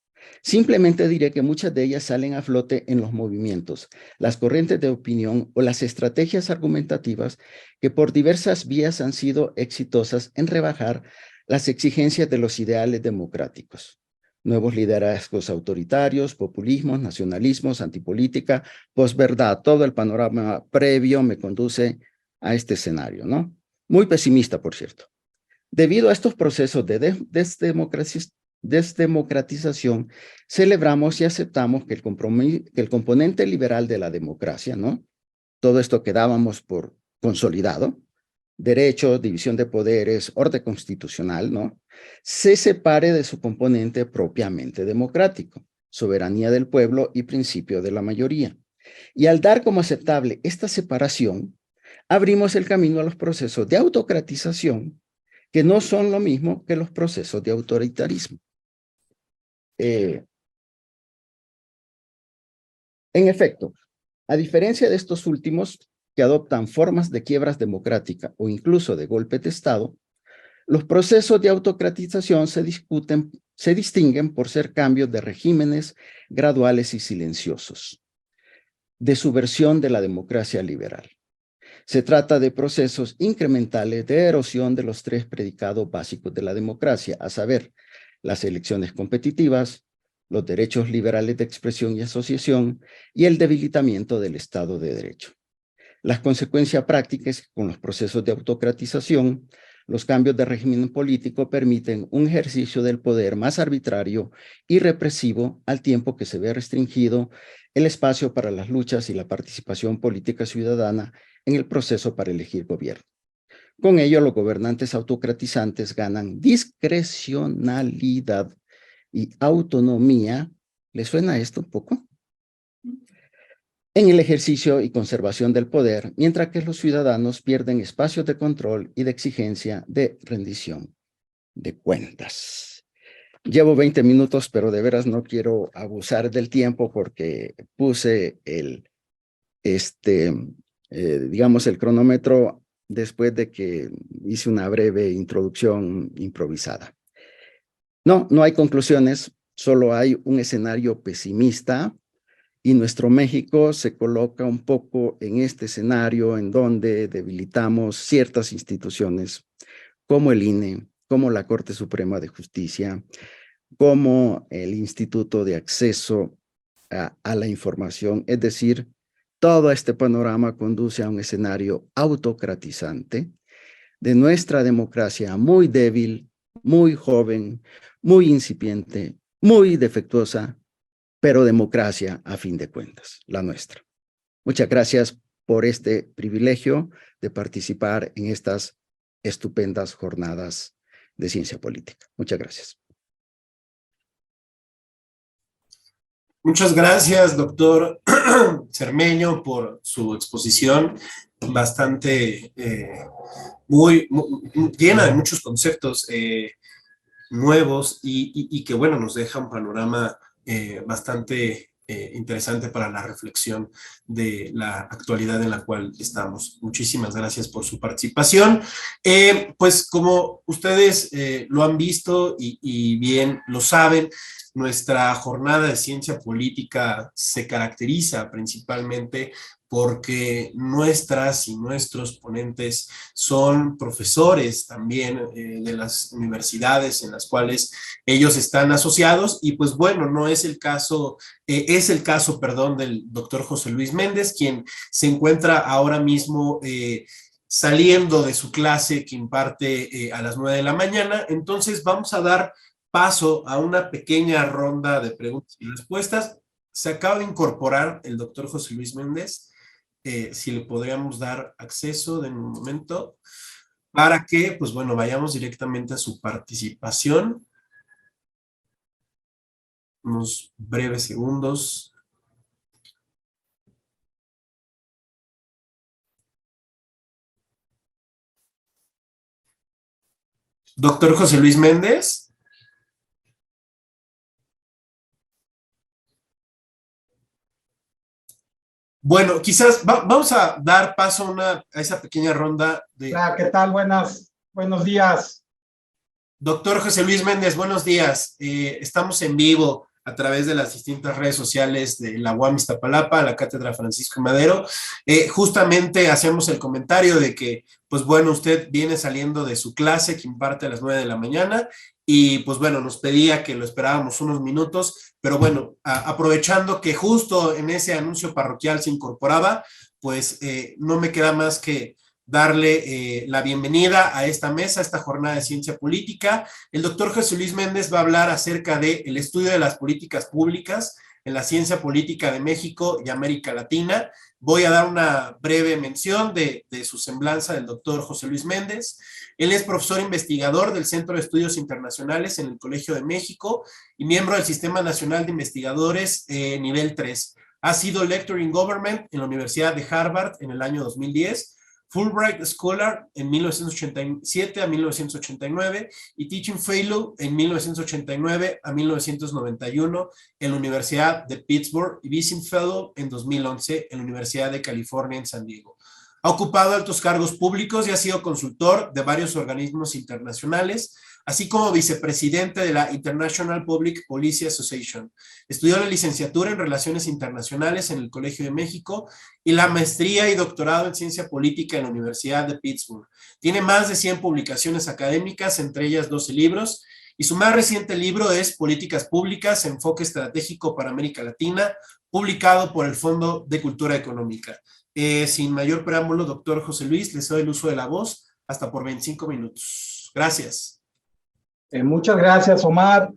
Simplemente diré que muchas de ellas salen a flote en los movimientos, las corrientes de opinión o las estrategias argumentativas que por diversas vías han sido exitosas en rebajar las exigencias de los ideales democráticos. Nuevos liderazgos autoritarios, populismos, nacionalismos, antipolítica, posverdad, todo el panorama previo me conduce a este escenario, ¿no? Muy pesimista, por cierto. Debido a estos procesos de desdemocratización, celebramos y aceptamos que el componente liberal de la democracia, ¿no? Todo esto que dábamos por consolidado, derechos, división de poderes, orden constitucional, ¿no? Se separe de su componente propiamente democrático, soberanía del pueblo y principio de la mayoría. Y al dar como aceptable esta separación, abrimos el camino a los procesos de autocratización, que no son lo mismo que los procesos de autoritarismo. En efecto, a diferencia de estos últimos, que adoptan formas de quiebras democráticas o incluso de golpe de Estado, los procesos de autocratización se distinguen por ser cambios de regímenes graduales y silenciosos, de subversión de la democracia liberal. Se trata de procesos incrementales de erosión de los tres predicados básicos de la democracia, a saber, las elecciones competitivas, los derechos liberales de expresión y asociación y el debilitamiento del Estado de Derecho. Las consecuencias prácticas con los procesos de autocratización, los cambios de régimen político permiten un ejercicio del poder más arbitrario y represivo al tiempo que se ve restringido el espacio para las luchas y la participación política ciudadana en el proceso para elegir gobierno. Con ello, los gobernantes autocratizantes ganan discrecionalidad y autonomía. ¿Les suena esto un poco? En el ejercicio y conservación del poder, mientras que los ciudadanos pierden espacios de control y de exigencia de rendición de cuentas. Llevo 20 minutos, pero de veras no quiero abusar del tiempo porque puse digamos, el cronómetro después de que hice una breve introducción improvisada. No hay conclusiones, solo hay un escenario pesimista. Y nuestro México se coloca un poco en este escenario en donde debilitamos ciertas instituciones como el INE, como la Corte Suprema de Justicia, como el Instituto de Acceso a la Información. Es decir, todo este panorama conduce a un escenario autocratizante de nuestra democracia muy débil, muy joven, muy incipiente, muy defectuosa, pero democracia a fin de cuentas, la nuestra. Muchas gracias por este privilegio de participar en estas estupendas jornadas de ciencia política. Muchas gracias. Muchas gracias, doctor Cermeño, por su exposición bastante muy llena de muchos conceptos nuevos y que, bueno, nos deja un panorama bastante interesante para la reflexión de la actualidad en la cual estamos. Muchísimas gracias por su participación. Pues como ustedes lo han visto y bien lo saben, nuestra jornada de ciencia política se caracteriza principalmente porque nuestras y nuestros ponentes son profesores también de las universidades en las cuales ellos están asociados, y pues bueno, no es el caso, es el caso, perdón, del doctor José Luis Méndez, quien se encuentra ahora mismo saliendo de su clase que imparte a las 9 de la mañana. Entonces vamos a dar paso a una pequeña ronda de preguntas y respuestas. Se acaba de incorporar el doctor José Luis Méndez. Si le podríamos dar acceso de un momento para que, pues bueno, vayamos directamente a su participación. Unos breves segundos. Doctor José Luis Méndez. Bueno, quizás vamos a dar paso a esa pequeña ronda de... Hola, ¿qué tal? Buenos días. Doctor José Luis Méndez, buenos días. Estamos en vivo a través de las distintas redes sociales de la UAM Iztapalapa, la Cátedra Francisco Madero. Justamente hacemos el comentario de que, pues bueno, usted viene saliendo de su clase que imparte a las 9 de la mañana y pues bueno, nos pedía que lo esperábamos unos minutos, pero bueno, aprovechando que justo en ese anuncio parroquial se incorporaba, pues no me queda más que darle la bienvenida a esta mesa, a esta jornada de ciencia política. El doctor José Luis Méndez va a hablar acerca del estudio de las políticas públicas en la ciencia política de México y América Latina. Voy a dar una breve mención de su semblanza del doctor José Luis Méndez. Él es profesor investigador del Centro de Estudios Internacionales en el Colegio de México y miembro del Sistema Nacional de Investigadores nivel 3. Ha sido Lecturer in Government en la Universidad de Harvard en el año 2010, Fulbright Scholar en 1987 a 1989 y Teaching Fellow en 1989 a 1991 en la Universidad de Pittsburgh y Visiting Fellow en 2011 en la Universidad de California en San Diego. Ha ocupado altos cargos públicos y ha sido consultor de varios organismos internacionales, así como vicepresidente de la International Public Policy Association. Estudió la licenciatura en Relaciones Internacionales en el Colegio de México y la maestría y doctorado en Ciencia Política en la Universidad de Pittsburgh. Tiene más de 100 publicaciones académicas, entre ellas 12 libros, y su más reciente libro es Políticas Públicas, Enfoque Estratégico para América Latina, publicado por el Fondo de Cultura Económica. Sin mayor preámbulo, doctor José Luis, les doy el uso de la voz hasta por 25 minutos. Gracias. Muchas gracias, Omar.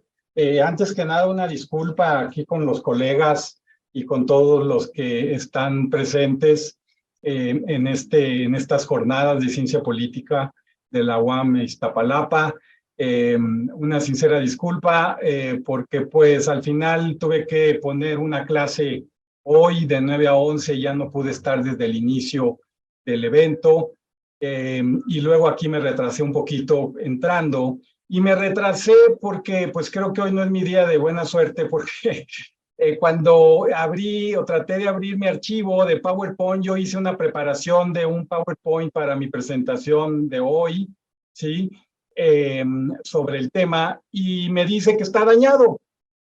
Antes que nada, una disculpa aquí con los colegas y con todos los que están presentes en estas jornadas de ciencia política de la UAM Iztapalapa. Una sincera disculpa porque pues al final tuve que poner una clase hoy de 9 a 11, ya no pude estar desde el inicio del evento y luego aquí me retrasé un poquito entrando y me retrasé porque pues creo que hoy no es mi día de buena suerte porque cuando abrí o traté de abrir mi archivo de PowerPoint, yo hice una preparación de un PowerPoint para mi presentación de hoy, ¿sí? Sobre el tema y me dice que está dañado.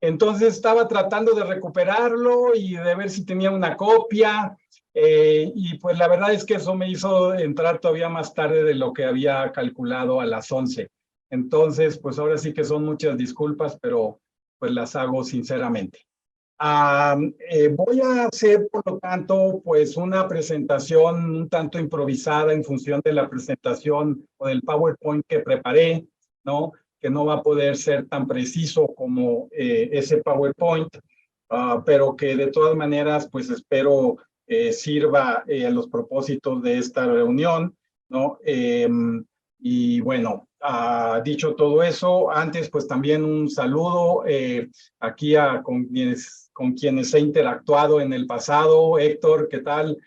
Entonces estaba tratando de recuperarlo y de ver si tenía una copia y pues la verdad es que eso me hizo entrar todavía más tarde de lo que había calculado a las 11. Entonces pues ahora sí que son muchas disculpas, pero pues las hago sinceramente. Voy a hacer por lo tanto pues una presentación un tanto improvisada en función de la presentación o del PowerPoint que preparé, ¿no? Que no va a poder ser tan preciso como ese PowerPoint, pero que de todas maneras, pues espero sirva a los propósitos de esta reunión, ¿no? Y bueno, dicho todo eso, antes pues también un saludo aquí con quienes he interactuado en el pasado. Héctor, ¿qué tal?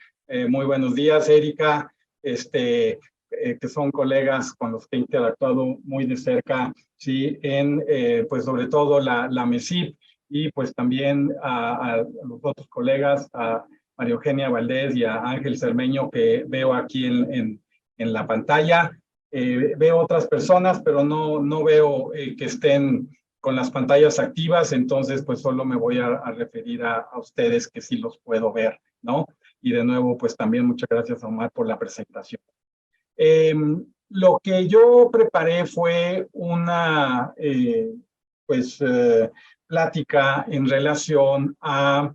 Muy buenos días, Erika, que son colegas con los que he interactuado muy de cerca, sí, en, pues sobre todo la MESIP, y pues también a los otros colegas, a María Eugenia Valdés y a Ángel Cermeño, que veo aquí en la pantalla. Veo otras personas, pero no veo que estén con las pantallas activas, entonces pues solo me voy a referir a ustedes que sí los puedo ver, ¿no? Y de nuevo, pues también muchas gracias a Omar por la presentación. Lo que yo preparé fue una plática en relación a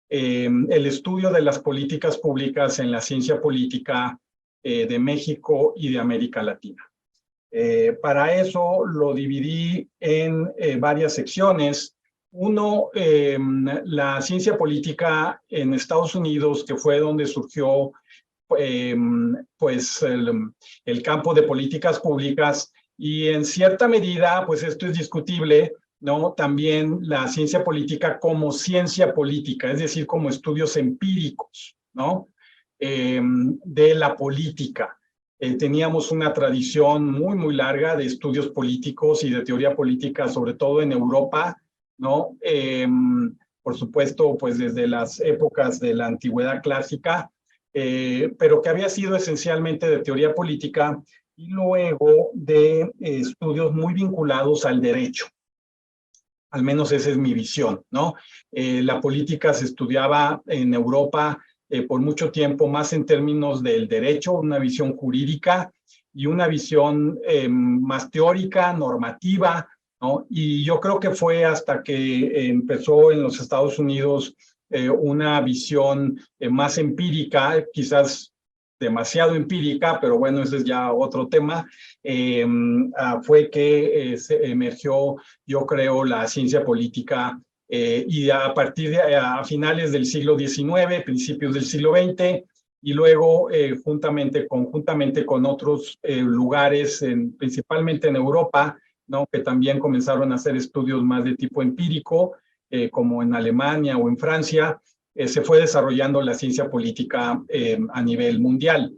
el estudio de las políticas públicas en la ciencia política de México y de América Latina. Para eso lo dividí en varias secciones. Uno, la ciencia política en Estados Unidos, que fue donde surgió pues el campo de políticas públicas, y en cierta medida, pues esto es discutible, ¿no? También la ciencia política como ciencia política, es decir, como estudios empíricos, ¿no? De la política. Teníamos una tradición muy, muy larga de estudios políticos y de teoría política, sobre todo en Europa, ¿no? Por supuesto, pues desde las épocas de la antigüedad clásica, pero que había sido esencialmente de teoría política y luego de estudios muy vinculados al derecho. Al menos esa es mi visión, ¿no? La política se estudiaba en Europa por mucho tiempo más en términos del derecho, una visión jurídica y una visión más teórica, normativa, ¿no? Y yo creo que fue hasta que empezó en los Estados Unidos una visión más empírica, quizás demasiado empírica, pero bueno, ese es ya otro tema, fue que se emergió, yo creo, la ciencia política y a partir de a finales del siglo XIX, principios del siglo XX, y luego conjuntamente con otros lugares, principalmente en Europa, ¿no? Que también comenzaron a hacer estudios más de tipo empírico, como en Alemania o en Francia, se fue desarrollando la ciencia política a nivel mundial.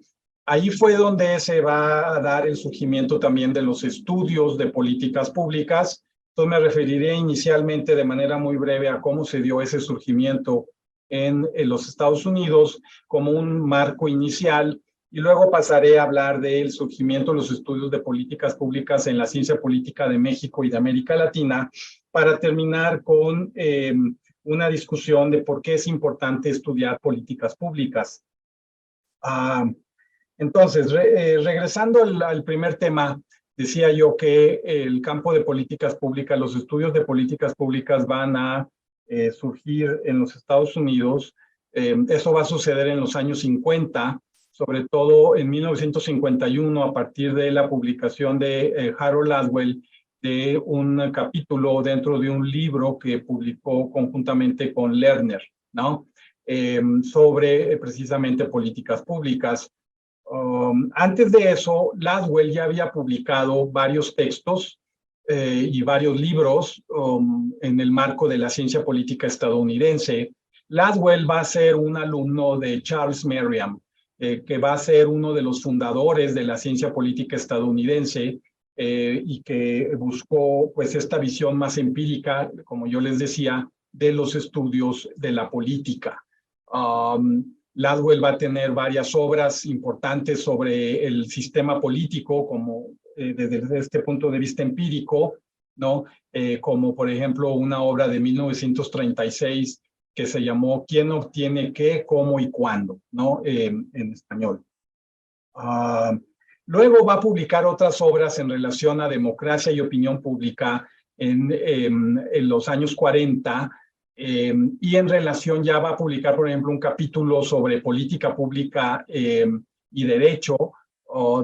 Ahí fue donde se va a dar el surgimiento también de los estudios de políticas públicas. Entonces me referiré inicialmente de manera muy breve a cómo se dio ese surgimiento en los Estados Unidos como un marco inicial, y luego pasaré a hablar del surgimiento de los estudios de políticas públicas en la ciencia política de México y de América Latina, para terminar con una discusión de por qué es importante estudiar políticas públicas. Entonces, regresando al primer tema, decía yo que el campo de políticas públicas, los estudios de políticas públicas van a surgir en los Estados Unidos. Eso va a suceder en los años 50, sobre todo en 1951, a partir de la publicación de Harold Laswell, de un capítulo dentro de un libro que publicó conjuntamente con Lerner, ¿no? Sobre precisamente políticas públicas. Antes de eso, Laswell ya había publicado varios textos y varios libros en el marco de la ciencia política estadounidense. Laswell va a ser un alumno de Charles Merriam, que va a ser uno de los fundadores de la ciencia política estadounidense, y que buscó pues esta visión más empírica, como yo les decía, de los estudios de la política. Laswell va a tener varias obras importantes sobre el sistema político, como desde este punto de vista empírico, ¿no? Como por ejemplo una obra de 1936 que se llamó ¿Quién obtiene qué, cómo y cuándo?, ¿no? En español. Luego va a publicar otras obras en relación a democracia y opinión pública en los años 40, y en relación ya va a publicar, por ejemplo, un capítulo sobre política pública y derecho,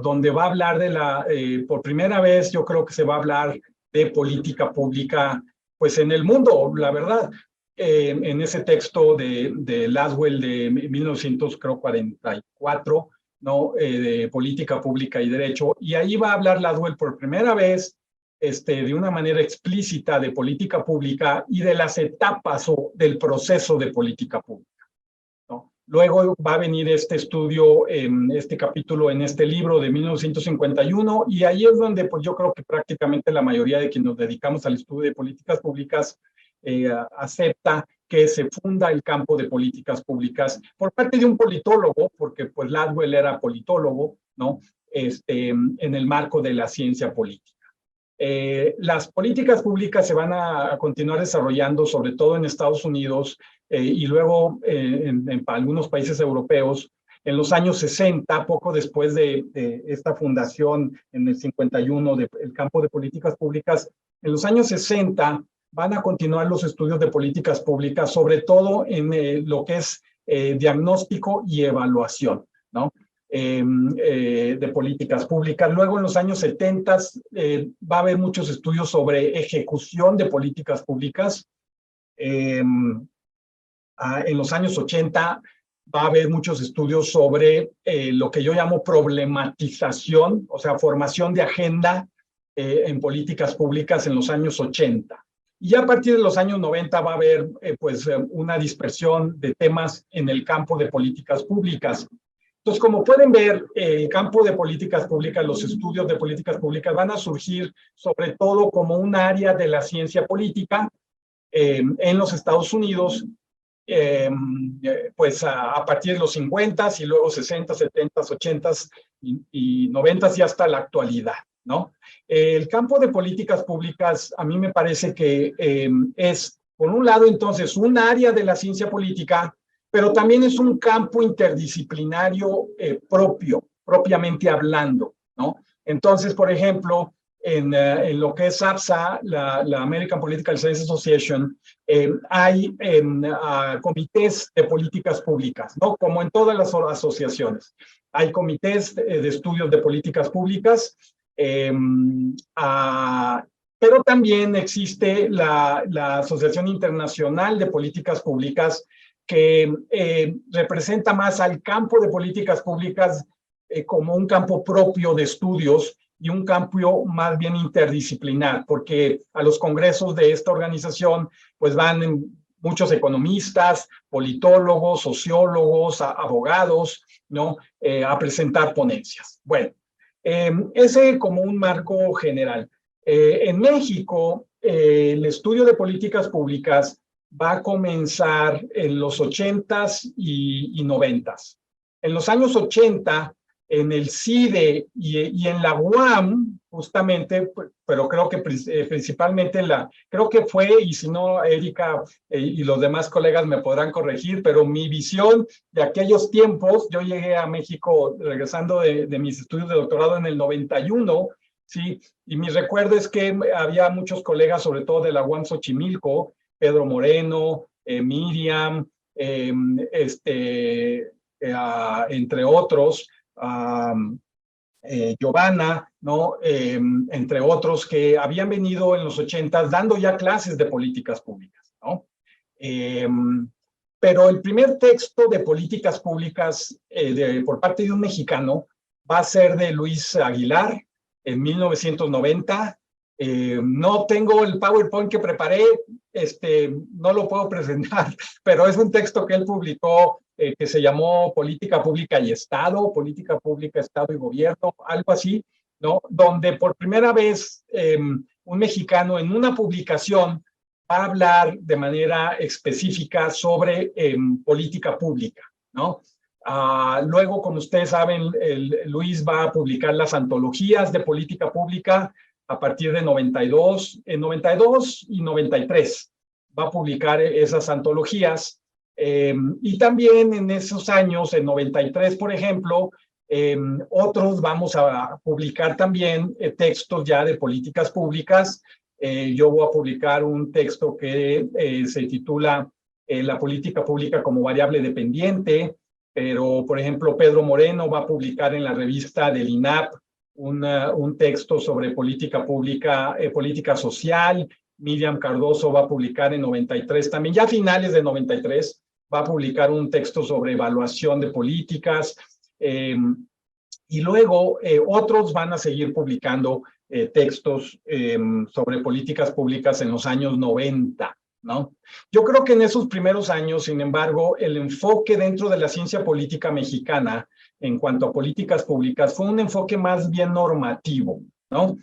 donde va a hablar de por primera vez yo creo que se va a hablar de política pública pues en el mundo, la verdad. En ese texto de Laswell de 1944, ¿no? De política pública y derecho, y ahí va a hablar Laswell por primera vez de una manera explícita de política pública y de las etapas o del proceso de política pública, ¿no? Luego va a venir este estudio, este capítulo en este libro de 1951, y ahí es donde pues, yo creo que prácticamente la mayoría de quienes nos dedicamos al estudio de políticas públicas acepta que se funda el campo de políticas públicas por parte de un politólogo, porque pues Laswell era politólogo, ¿no? En el marco de la ciencia política. Las políticas públicas se van a continuar desarrollando, sobre todo en Estados Unidos y luego en algunos países europeos. En los años 60, poco después de esta fundación en el 51 del campo de políticas públicas, en los años 60 van a continuar los estudios de políticas públicas, sobre todo en lo que es diagnóstico y evaluación, ¿no? De políticas públicas. Luego en los años 70 va a haber muchos estudios sobre ejecución de políticas públicas. En los años 80 va a haber muchos estudios sobre lo que yo llamo problematización, o sea, formación de agenda en políticas públicas en los años 80. Y a partir de los años 90 va a haber una dispersión de temas en el campo de políticas públicas. Entonces, como pueden ver, el campo de políticas públicas, los estudios de políticas públicas van a surgir sobre todo como un área de la ciencia política en los Estados Unidos, pues a partir de los 50 y luego 60, 70, 80 y 90 y hasta la actualidad, ¿no? El campo de políticas públicas a mí me parece que es, por un lado, entonces, un área de la ciencia política, pero también es un campo interdisciplinario propiamente hablando, ¿no? Entonces, por ejemplo, en lo que es APSA, la American Political Science Association, hay comités de políticas públicas, ¿no? Como en todas las asociaciones. Hay comités de estudios de políticas públicas, pero también existe la Asociación Internacional de Políticas Públicas, que representa más al campo de políticas públicas como un campo propio de estudios y un campo más bien interdisciplinar, porque a los congresos de esta organización pues van muchos economistas, politólogos, sociólogos, abogados, ¿no? A presentar ponencias. Bueno, ese como un marco general. En México, el estudio de políticas públicas va a comenzar en los 80s y 90s. En los años 80, en el CIDE y en la UAM, justamente, pero creo que principalmente creo que fue, y si no, Erika y los demás colegas me podrán corregir, pero mi visión de aquellos tiempos, yo llegué a México regresando de mis estudios de doctorado en el 91, ¿sí? Y mi recuerdo es que había muchos colegas, sobre todo de la UAM Xochimilco, Pedro Moreno, Miriam, entre otros, Giovanna, ¿no? Entre otros, que habían venido en los 80 dando ya clases de políticas públicas, ¿no? Pero el primer texto de políticas públicas por parte de un mexicano va a ser de Luis Aguilar en 1990. No tengo el PowerPoint que preparé, no lo puedo presentar, pero es un texto que él publicó que se llamó Política Pública y Estado, Política Pública, Estado y Gobierno, algo así, ¿no? Donde por primera vez un mexicano en una publicación va a hablar de manera específica sobre política pública, ¿no? Luego, como ustedes saben, Luis va a publicar las antologías de política pública a partir de 92 y 93. Va a publicar esas antologías. Y también en esos años, en 93, por ejemplo, otros vamos a publicar también textos ya de políticas públicas. Yo voy a publicar un texto que se titula La política pública como variable dependiente, pero, por ejemplo, Pedro Moreno va a publicar en la revista del INAP un texto sobre política pública, política social. Miriam Cardoso va a publicar en 93, también ya a finales de 93, va a publicar un texto sobre evaluación de políticas, y luego otros van a seguir publicando textos sobre políticas públicas en los años 90, ¿no? Yo creo que en esos primeros años, sin embargo, el enfoque dentro de la ciencia política mexicana en cuanto a políticas públicas fue un enfoque más bien normativo, ¿no?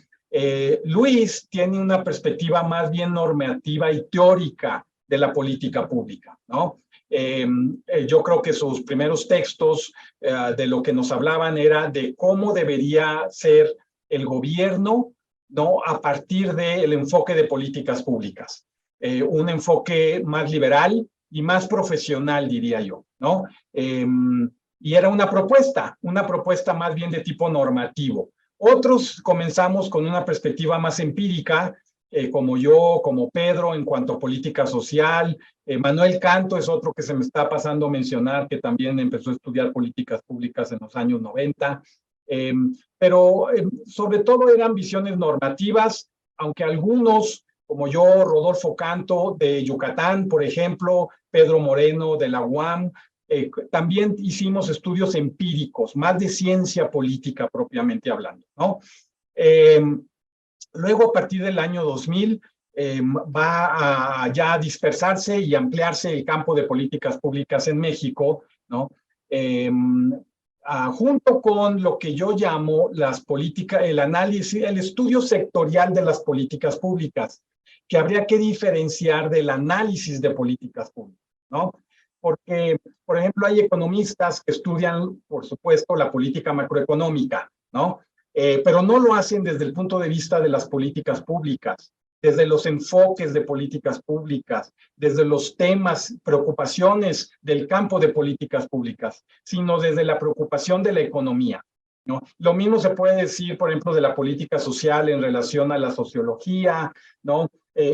Luis tiene una perspectiva más bien normativa y teórica de la política pública, ¿no? Yo creo que sus primeros textos de lo que nos hablaban era de cómo debería ser el gobierno ¿no? A partir del enfoque de políticas públicas. Un enfoque más liberal y más profesional, diría yo, ¿no? Y era una propuesta más bien de tipo normativo. Otros comenzamos con una perspectiva más empírica, como yo, como Pedro, en cuanto a política social. Manuel Canto es otro que se me está pasando a mencionar, que también empezó a estudiar políticas públicas en los años 90. Pero sobre todo eran visiones normativas, aunque algunos, como yo, Rodolfo Canto de Yucatán, por ejemplo, Pedro Moreno de la UAM, también hicimos estudios empíricos, más de ciencia política propiamente hablando, ¿no? Luego, a partir del año 2000, va a ya dispersarse y ampliarse el campo de políticas públicas en México, ¿no? Junto con lo que yo llamo las políticas, el análisis, el estudio sectorial de las políticas públicas, que habría que diferenciar del análisis de políticas públicas, ¿no? Porque, por ejemplo, hay economistas que estudian, por supuesto, la política macroeconómica, ¿no? Pero no lo hacen desde el punto de vista de las políticas públicas, desde los enfoques de políticas públicas, desde los temas, preocupaciones del campo de políticas públicas, sino desde la preocupación de la economía, ¿no? Lo mismo se puede decir, por ejemplo, de la política social en relación a la sociología, ¿no?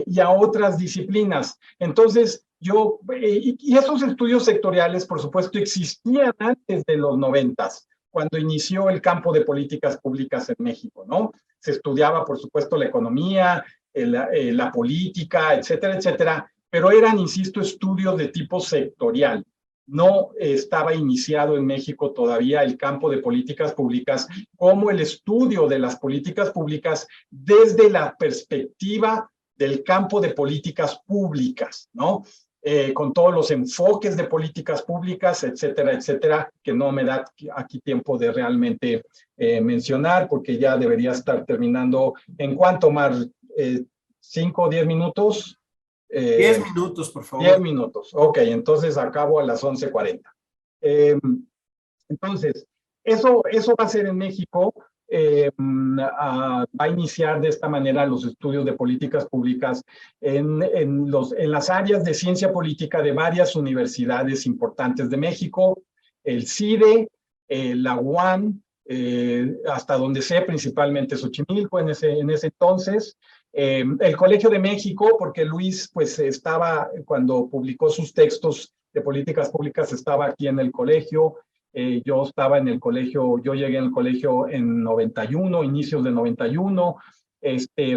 Y a otras disciplinas. Entonces, y esos estudios sectoriales, por supuesto, existían antes de los 90s, cuando inició el campo de políticas públicas en México, ¿no? Se estudiaba, por supuesto, la economía, la política, etcétera, etcétera, pero eran, insisto, estudios de tipo sectorial. No estaba iniciado en México todavía el campo de políticas públicas como el estudio de las políticas públicas desde la perspectiva del campo de políticas públicas, ¿no? Con todos los enfoques de políticas públicas, etcétera, etcétera, que no me da aquí tiempo de realmente mencionar, porque ya debería estar terminando. ¿En cuánto, Mar? ¿5 o 10 minutos? 10 minutos, por favor. 10 minutos, ok, entonces acabo a las 11:40. Entonces, eso va a ser en México. Va a iniciar de esta manera los estudios de políticas públicas en las áreas de ciencia política de varias universidades importantes de México, el CIDE, la UAM, hasta donde sé, principalmente Xochimilco en ese entonces, el Colegio de México, porque Luis pues estaba, cuando publicó sus textos de políticas públicas, estaba aquí en el colegio. Yo estaba en el colegio, yo llegué al colegio en 91, inicios de 91.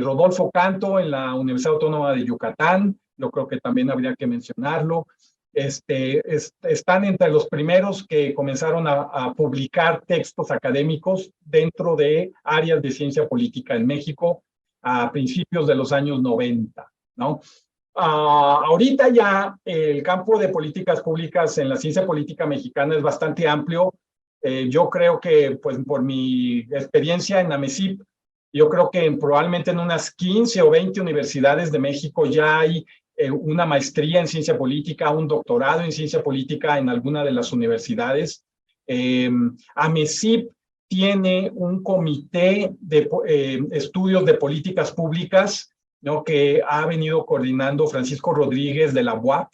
Rodolfo Canto en la Universidad Autónoma de Yucatán, yo creo que también habría que mencionarlo. Están entre los primeros que comenzaron a publicar textos académicos dentro de áreas de ciencia política en México a principios de los años 90, ¿no? Ahorita ya el campo de políticas públicas en la ciencia política mexicana es bastante amplio. Yo creo que, pues, por mi experiencia en AMECIP, yo creo que probablemente en unas 15 o 20 universidades de México ya hay una maestría en ciencia política, un doctorado en ciencia política en alguna de las universidades. AMECIP tiene un comité de estudios de políticas públicas, ¿no?, que ha venido coordinando Francisco Rodríguez de la UAP,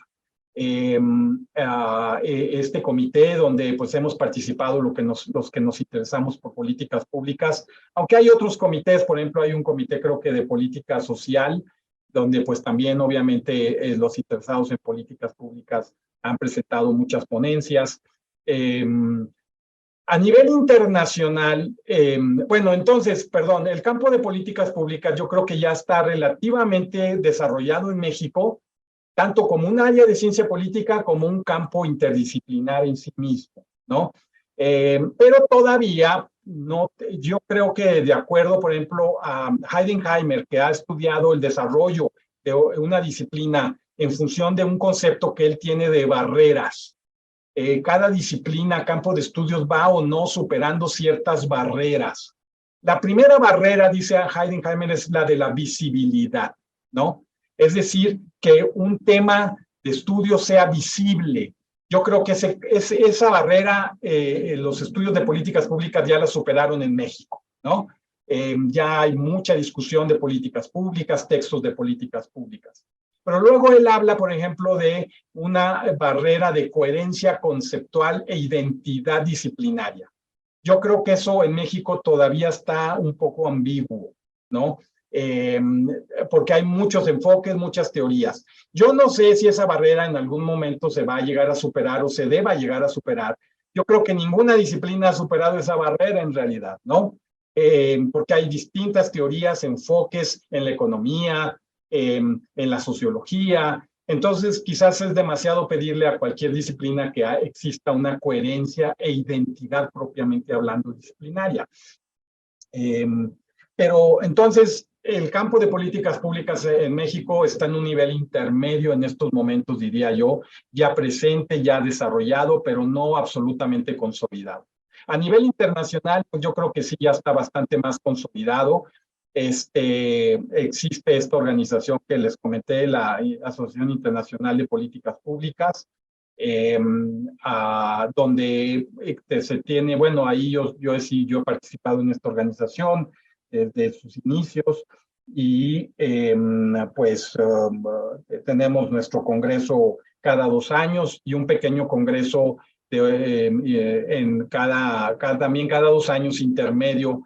este comité donde pues hemos participado los que nos interesamos por políticas públicas, aunque hay otros comités. Por ejemplo, hay un comité, creo que de política social, donde pues también obviamente los interesados en políticas públicas han presentado muchas ponencias. A nivel internacional, bueno, entonces, perdón, el campo de políticas públicas yo creo que ya está relativamente desarrollado en México, tanto como un área de ciencia política como un campo interdisciplinar en sí mismo, ¿no? Pero todavía no, yo creo que de acuerdo, por ejemplo, a Heidenheimer, que ha estudiado el desarrollo de una disciplina en función de un concepto que él tiene de barreras. Cada disciplina, campo de estudios, va o no superando ciertas barreras. La primera barrera, dice Heidenheimer, es la de la visibilidad, ¿no? Es decir, que un tema de estudio sea visible. Yo creo que esa barrera, los estudios de políticas públicas ya la superaron en México, ¿no? ya hay mucha discusión de políticas públicas, textos de políticas públicas. Pero luego él habla, por ejemplo, de una barrera de coherencia conceptual e identidad disciplinaria. Yo creo que eso en México todavía está un poco ambiguo, ¿no? Porque hay muchos enfoques, muchas teorías. Yo no sé si esa barrera en algún momento se va a llegar a superar o se deba llegar a superar. Yo creo que ninguna disciplina ha superado esa barrera en realidad, ¿no? Porque hay distintas teorías, enfoques en la economía, en la sociología. Entonces, quizás es demasiado pedirle a cualquier disciplina que exista una coherencia e identidad propiamente hablando disciplinaria. Pero entonces, el campo de políticas públicas en México está en un nivel intermedio en estos momentos, diría yo, ya presente, ya desarrollado, pero no absolutamente consolidado. A nivel internacional, pues yo creo que sí ya está bastante más consolidado. Existe esta organización que les comenté, la Asociación Internacional de Políticas Públicas, donde se tiene, bueno, ahí yo he participado en esta organización desde sus inicios y pues tenemos nuestro congreso cada 2 años y un pequeño congreso también cada 2 años intermedio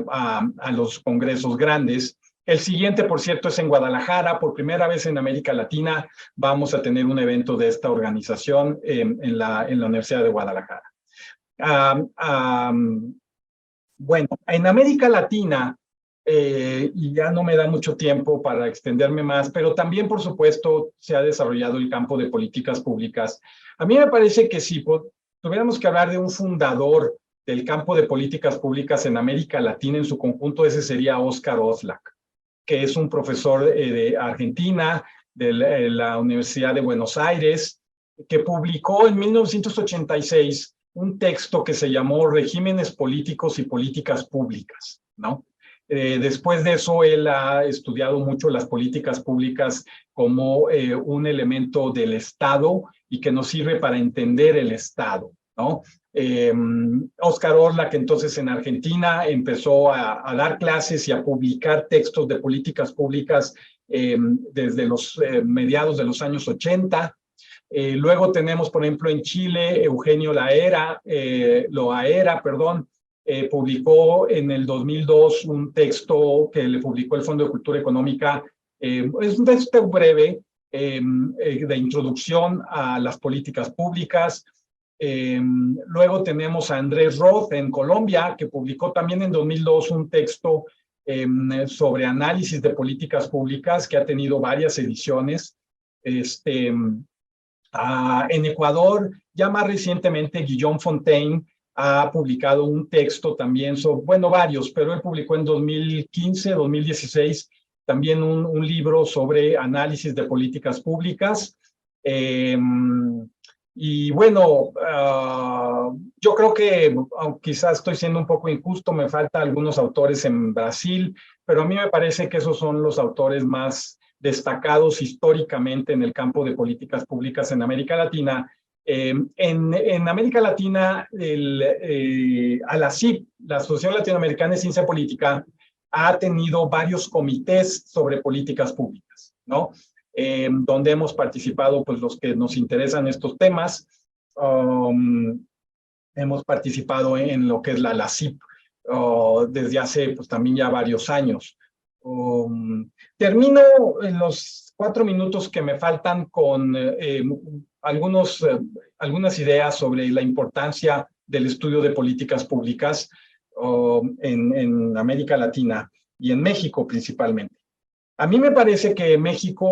a los congresos grandes. El siguiente, por cierto, es en Guadalajara. Por primera vez en América Latina vamos a tener un evento de esta organización en la Universidad de Guadalajara. Bueno, en América Latina, y ya no me da mucho tiempo para extenderme más, pero también, por supuesto, se ha desarrollado el campo de políticas públicas. A mí me parece que si tuviéramos que hablar de un fundador del campo de políticas públicas en América Latina en su conjunto, ese sería Óscar Oslak, que es un profesor de Argentina, de la Universidad de Buenos Aires, que publicó en 1986 un texto que se llamó Regímenes Políticos y Políticas Públicas, ¿no? Después de eso, él ha estudiado mucho las políticas públicas como un elemento del Estado y que nos sirve para entender el Estado, ¿no? Óscar Oslak, entonces en Argentina, empezó a dar clases y a publicar textos de políticas públicas desde los mediados de los años 80. Luego tenemos, por ejemplo, en Chile, Eugenio Loaera, publicó en el 2002 un texto que le publicó el Fondo de Cultura Económica. Es un texto breve de introducción a las políticas públicas. Luego tenemos a Andrés Roth en Colombia, que publicó también en 2002 un texto sobre análisis de políticas públicas, que ha tenido varias ediciones. En Ecuador, ya más recientemente, Guillaume Fontaine ha publicado un texto también sobre, bueno, varios, pero él publicó en 2015, 2016, también un libro sobre análisis de políticas públicas. Y bueno, yo creo que quizás estoy siendo un poco injusto, me faltan algunos autores en Brasil, pero a mí me parece que esos son los autores más destacados históricamente en el campo de políticas públicas en América Latina. En América Latina, ALACIP, la Asociación Latinoamericana de Ciencia Política, ha tenido varios comités sobre políticas públicas, ¿no? Donde hemos participado, pues, los que nos interesan estos temas. Hemos participado en lo que es la ALACIP desde hace, pues, también ya varios años. Termino en los 4 minutos que me faltan con algunas ideas sobre la importancia del estudio de políticas públicas en América Latina y en México principalmente. A mí me parece que en México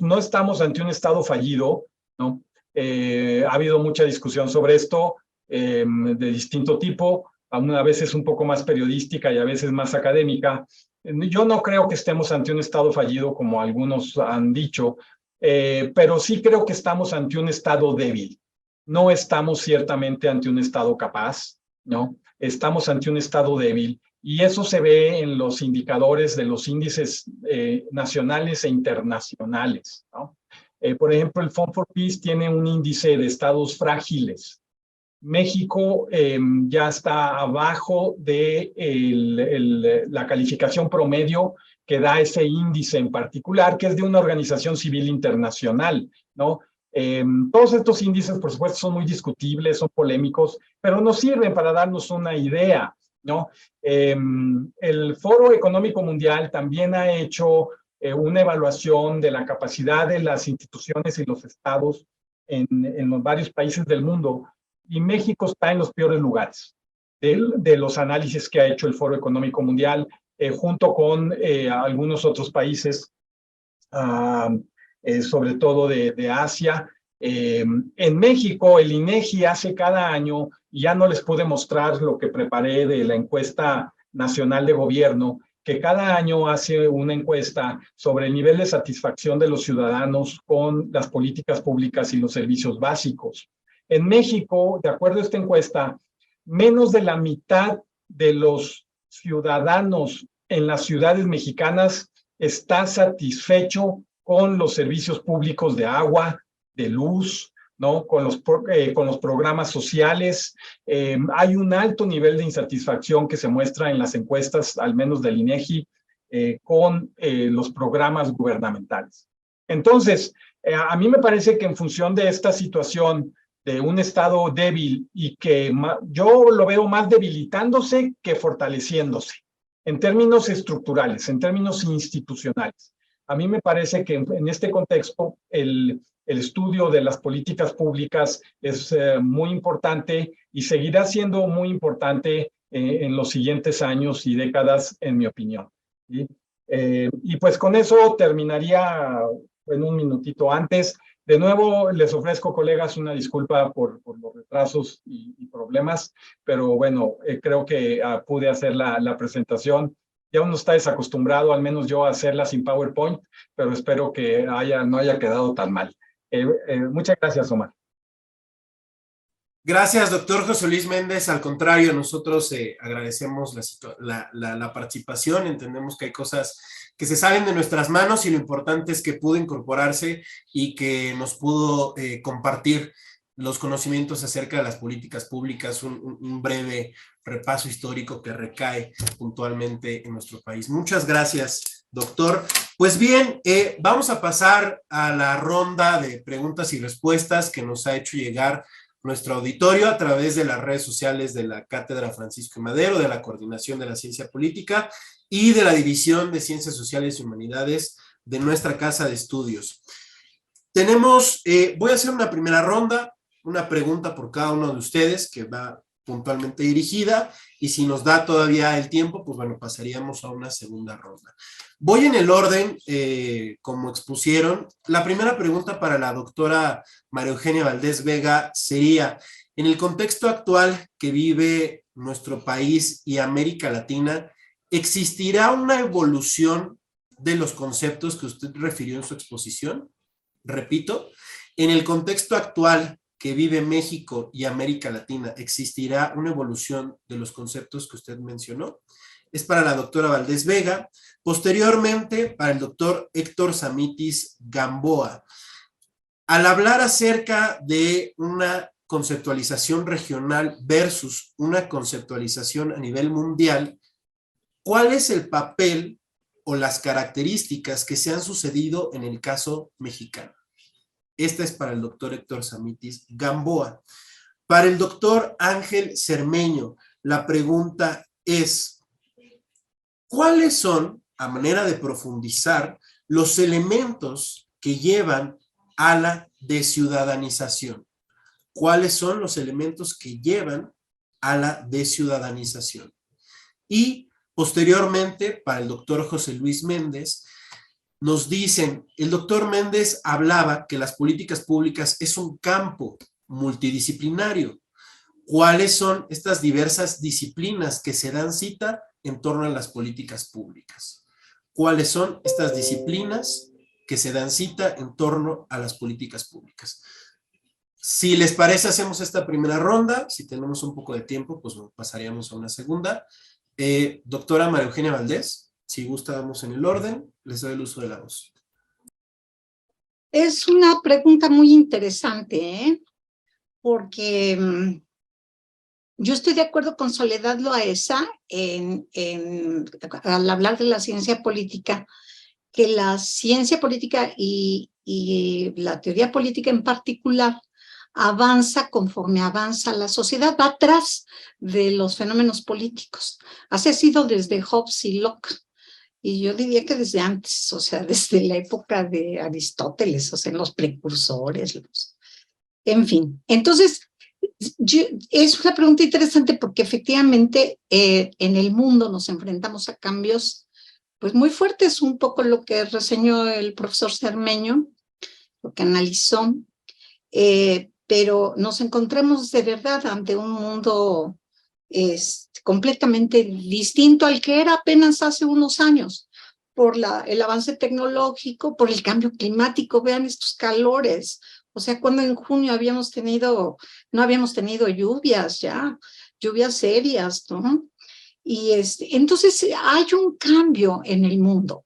no estamos ante un Estado fallido, ¿no? Ha habido mucha discusión sobre esto de distinto tipo, a veces un poco más periodística y a veces más académica. Yo no creo que estemos ante un Estado fallido, como algunos han dicho, pero sí creo que estamos ante un Estado débil. No estamos ciertamente ante un Estado capaz, ¿no? Estamos ante un Estado débil, y eso se ve en los indicadores de los índices nacionales e internacionales, ¿no? Por ejemplo, el Fund for Peace tiene un índice de estados frágiles, México ya está abajo de la calificación promedio que da ese índice en particular, que es de una organización civil internacional, ¿no? Todos estos índices, por supuesto, son muy discutibles, son polémicos, pero nos sirven para darnos una idea, ¿no? El Foro Económico Mundial también ha hecho una evaluación de la capacidad de las instituciones y los estados en los varios países del mundo, y México está en los peores lugares de los análisis que ha hecho el Foro Económico Mundial, junto con algunos otros países, sobre todo de Asia. En México, el INEGI hace cada año, y ya no les pude mostrar lo que preparé de la encuesta nacional de gobierno, que cada año hace una encuesta sobre el nivel de satisfacción de los ciudadanos con las políticas públicas y los servicios básicos. En México, de acuerdo a esta encuesta, menos de la mitad de los ciudadanos en las ciudades mexicanas está satisfecho con los servicios públicos de agua, de luz, ¿no? Con los programas sociales. Hay un alto nivel de insatisfacción que se muestra en las encuestas, al menos del INEGI, con los programas gubernamentales. Entonces, a mí me parece que en función de esta situación de un Estado débil, y que yo lo veo más debilitándose que fortaleciéndose, en términos estructurales, en términos institucionales. A mí me parece que en este contexto el estudio de las políticas públicas es muy importante y seguirá siendo muy importante en los siguientes años y décadas, en mi opinión. ¿Sí? Y pues con eso terminaría en un minutito antes. De nuevo, les ofrezco, colegas, una disculpa por los retrasos y problemas, pero bueno, creo que pude hacer la presentación. Ya uno está desacostumbrado, al menos yo, a hacerla sin PowerPoint, pero espero que no haya quedado tan mal. Muchas gracias, Omar. Gracias, doctor José Luis Méndez. Al contrario, nosotros agradecemos la participación. Entendemos que hay cosas que se salen de nuestras manos y lo importante es que pudo incorporarse y que nos pudo compartir los conocimientos acerca de las políticas públicas, un breve repaso histórico que recae puntualmente en nuestro país. Muchas gracias, doctor. Pues bien, vamos a pasar a la ronda de preguntas y respuestas que nos ha hecho llegar nuestro auditorio a través de las redes sociales de la Cátedra Francisco I. Madero, de la Coordinación de la Ciencia Política y de la División de Ciencias Sociales y Humanidades de nuestra Casa de Estudios. Voy a hacer una primera ronda, una pregunta por cada uno de ustedes que va puntualmente dirigida, y si nos da todavía el tiempo, pues bueno, pasaríamos a una segunda ronda. Voy en el orden, como expusieron. La primera pregunta para la doctora María Eugenia Valdés Vega sería, en el contexto actual que vive nuestro país y América Latina, ¿existirá una evolución de los conceptos que usted refirió en su exposición? Repito, en el contexto actual que vive México y América Latina, ¿existirá una evolución de los conceptos que usted mencionó? Es para la doctora Valdés Vega. Posteriormente, para el doctor Héctor Samitis Gamboa. Al hablar acerca de una conceptualización regional versus una conceptualización a nivel mundial, ¿cuál es el papel o las características que se han sucedido en el caso mexicano? Esta es para el doctor Héctor Samitis Gamboa. Para el doctor Ángel Cermeño, la pregunta es, ¿cuáles son, a manera de profundizar, los elementos que llevan a la desciudadanización? ¿Cuáles son los elementos que llevan a la desciudadanización? Y posteriormente, para el doctor José Luis Méndez, nos dicen, el doctor Méndez hablaba que las políticas públicas es un campo multidisciplinario. ¿Cuáles son estas diversas disciplinas que se dan cita en torno a las políticas públicas? ¿Cuáles son estas disciplinas que se dan cita en torno a las políticas públicas? Si les parece, hacemos esta primera ronda. Si tenemos un poco de tiempo, pues pasaríamos a una segunda. Doctora María Eugenia Valdés, si gusta, vamos en el orden. Les doy el uso de la voz. Es una pregunta muy interesante, porque Yo estoy de acuerdo con Soledad Loaesa al hablar de la ciencia política, que la ciencia política y la teoría política en particular avanza conforme avanza la sociedad, va atrás de los fenómenos políticos. Así ha sido desde Hobbes y Locke, y yo diría que desde antes, o sea, desde la época de Aristóteles, o sea, los precursores, en fin. Entonces, es una pregunta interesante porque efectivamente en el mundo nos enfrentamos a cambios pues muy fuertes, un poco lo que reseñó el profesor Cermeño, lo que analizó, pero nos encontramos de verdad ante un mundo completamente distinto al que era apenas hace unos años, por el avance tecnológico, por el cambio climático. Vean estos calores. O sea, cuando en junio no habíamos tenido lluvias ya, lluvias serias, ¿no? Y entonces hay un cambio en el mundo.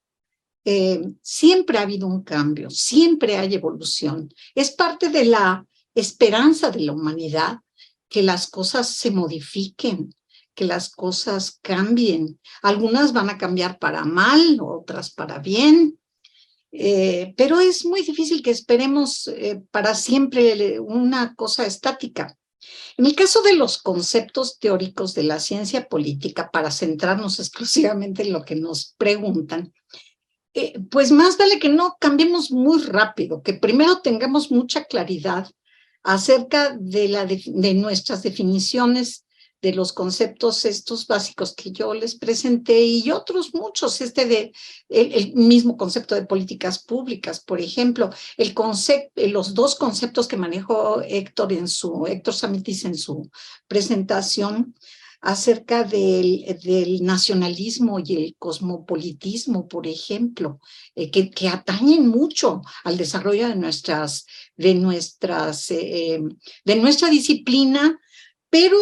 Siempre ha habido un cambio, siempre hay evolución. Es parte de la esperanza de la humanidad que las cosas se modifiquen, que las cosas cambien. Algunas van a cambiar para mal, otras para bien. Pero es muy difícil que esperemos para siempre una cosa estática. En el caso de los conceptos teóricos de la ciencia política, para centrarnos exclusivamente en lo que nos preguntan, pues más vale que no cambiemos muy rápido, que primero tengamos mucha claridad acerca de nuestras definiciones de los conceptos estos básicos que yo les presenté y otros muchos, el mismo concepto de políticas públicas, por ejemplo, los dos conceptos que manejó Héctor Samitis en su presentación acerca del nacionalismo y el cosmopolitismo, por ejemplo, que atañen mucho al desarrollo de nuestra disciplina, pero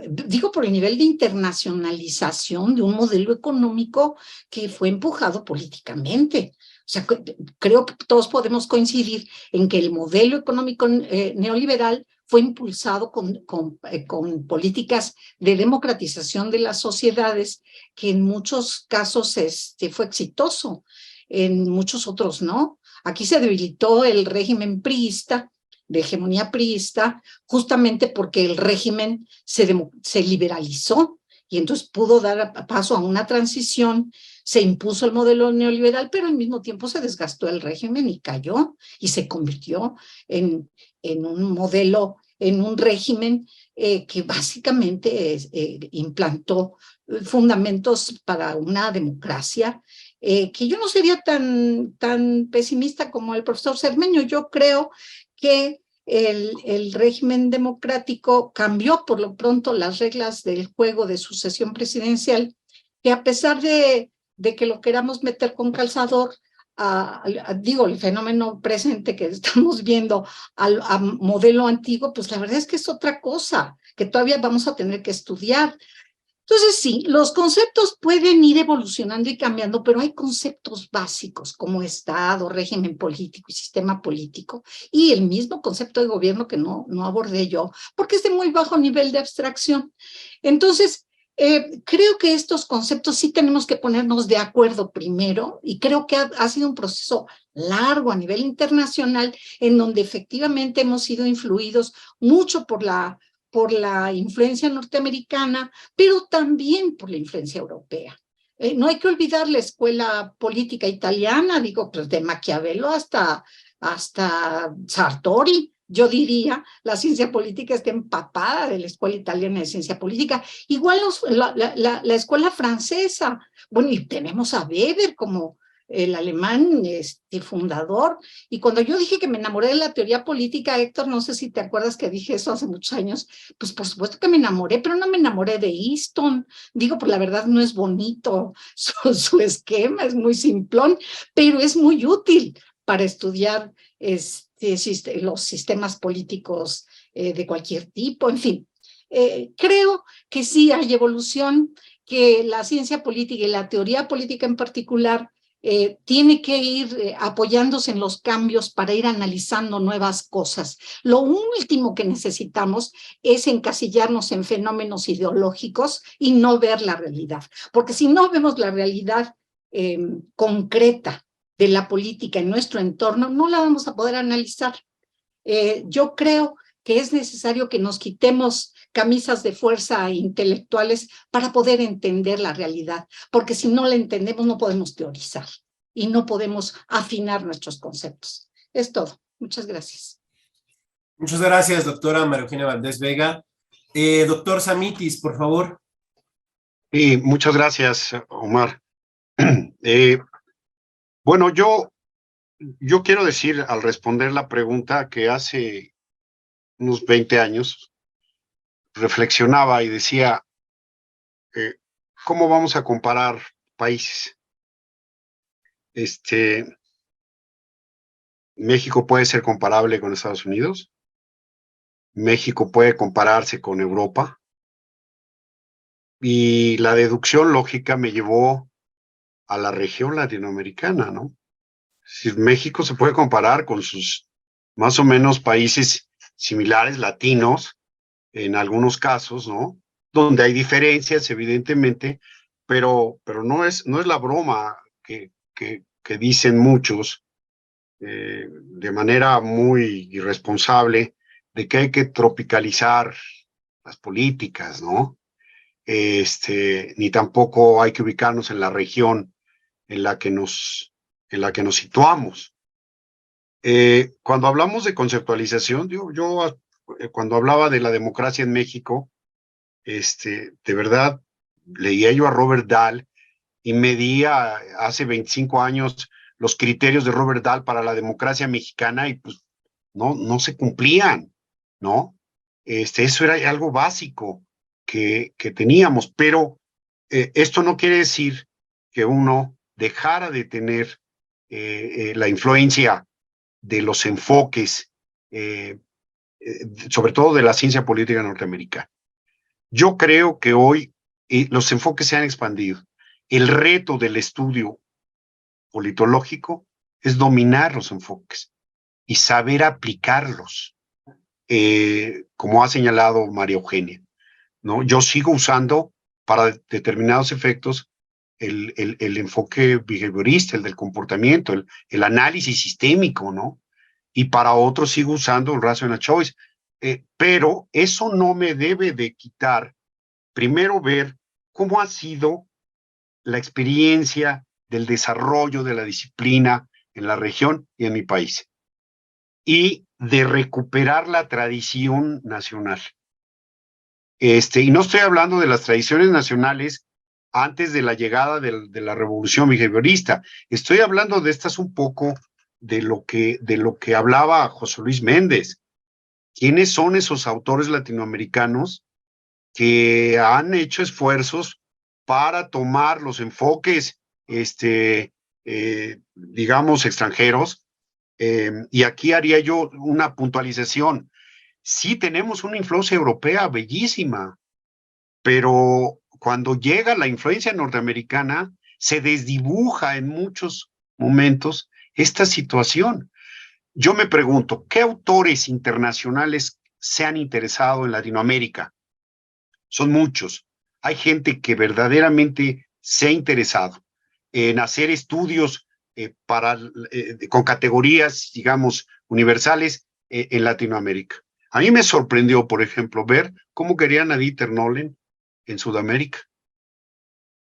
digo por el nivel de internacionalización de un modelo económico que fue empujado políticamente. O sea, creo que todos podemos coincidir en que el modelo económico neoliberal fue impulsado con políticas de democratización de las sociedades, que en muchos casos fue exitoso, en muchos otros no. Aquí se debilitó el régimen priista, de hegemonía priista, justamente porque el régimen se liberalizó y entonces pudo dar paso a una transición, se impuso el modelo neoliberal, pero al mismo tiempo se desgastó el régimen y cayó y se convirtió en un modelo, en un régimen que básicamente implantó fundamentos para una democracia, que yo no sería tan pesimista como el profesor Cermeño. Yo creo que el régimen democrático cambió por lo pronto las reglas del juego de sucesión presidencial, que a pesar de que lo queramos meter con calzador, digo, el fenómeno presente que estamos viendo a modelo antiguo, pues la verdad es que es otra cosa que todavía vamos a tener que estudiar. Entonces sí, los conceptos pueden ir evolucionando y cambiando, pero hay conceptos básicos como Estado, régimen político y sistema político, y el mismo concepto de gobierno que no abordé yo, porque es de muy bajo nivel de abstracción. Entonces, creo que estos conceptos sí tenemos que ponernos de acuerdo primero, y creo que ha sido un proceso largo a nivel internacional, en donde efectivamente hemos sido influidos mucho por la influencia norteamericana, pero también por la influencia europea. No hay que olvidar la escuela política italiana, digo, pues de Maquiavelo hasta Sartori. Yo diría, la ciencia política está empapada de la escuela italiana de ciencia política. Igual la escuela francesa. Bueno, y tenemos a Weber como el alemán fundador. Y cuando yo dije que me enamoré de la teoría política, Héctor, no sé si te acuerdas que dije eso hace muchos años, pues por supuesto que me enamoré, pero no me enamoré de Easton. Digo, pues la verdad no es bonito su esquema, es muy simplón, pero es muy útil para estudiar los sistemas políticos de cualquier tipo. En fin, creo que sí hay evolución, que la ciencia política y la teoría política en particular tiene que ir apoyándose en los cambios para ir analizando nuevas cosas. Lo último que necesitamos es encasillarnos en fenómenos ideológicos y no ver la realidad, porque si no vemos la realidad concreta de la política en nuestro entorno, no la vamos a poder analizar. Yo creo que es necesario que nos quitemos camisas de fuerza intelectuales para poder entender la realidad, porque si no la entendemos no podemos teorizar y no podemos afinar nuestros conceptos. Es todo. Muchas gracias. Muchas gracias, doctora María Eugenia Valdés Vega. Doctor Samitis, por favor. Sí, muchas gracias, Omar. Bueno, yo quiero decir al responder la pregunta que hace unos 20 años reflexionaba y decía, ¿cómo vamos a comparar países? México puede ser comparable con Estados Unidos, México puede compararse con Europa, y la deducción lógica me llevó a la región latinoamericana, ¿no? Si México se puede comparar con sus más o menos países similares latinos, en algunos casos, ¿no? Donde hay diferencias, evidentemente, pero no es la broma que dicen muchos de manera muy irresponsable de que hay que tropicalizar las políticas, ¿no? Ni tampoco hay que ubicarnos en la región en la que nos situamos. Cuando hablamos de conceptualización, yo cuando hablaba de la democracia en México, de verdad, leía yo a Robert Dahl y medía hace 25 años los criterios de Robert Dahl para la democracia mexicana y pues no se cumplían, ¿no? Eso era algo básico que teníamos, pero esto no quiere decir que uno dejara de tener la influencia de los enfoques, sobre todo de la ciencia política norteamericana. Yo creo que hoy los enfoques se han expandido. El reto del estudio politológico es dominar los enfoques y saber aplicarlos, como ha señalado María Eugenia, ¿no? Yo sigo usando para determinados efectos el enfoque behaviorista, el del comportamiento, el análisis sistémico, ¿no? Y para otros sigo usando el rational choice. Pero eso no me debe de quitar, primero, ver cómo ha sido la experiencia del desarrollo de la disciplina en la región y en mi país, y de recuperar la tradición nacional. Y no estoy hablando de las tradiciones nacionales antes de la llegada de la revolución behaviorista, estoy hablando de estas un poco de lo que hablaba José Luis Méndez. ¿Quiénes son esos autores latinoamericanos que han hecho esfuerzos para tomar los enfoques, digamos, extranjeros? Y aquí haría yo una puntualización. Sí tenemos una influencia europea bellísima, pero cuando llega la influencia norteamericana, se desdibuja en muchos momentos esta situación. Yo me pregunto, ¿qué autores internacionales se han interesado en Latinoamérica? Son muchos. Hay gente que verdaderamente se ha interesado en hacer estudios con categorías, digamos, universales en Latinoamérica. A mí me sorprendió, por ejemplo, ver cómo querían a Dieter Nolen en Sudamérica.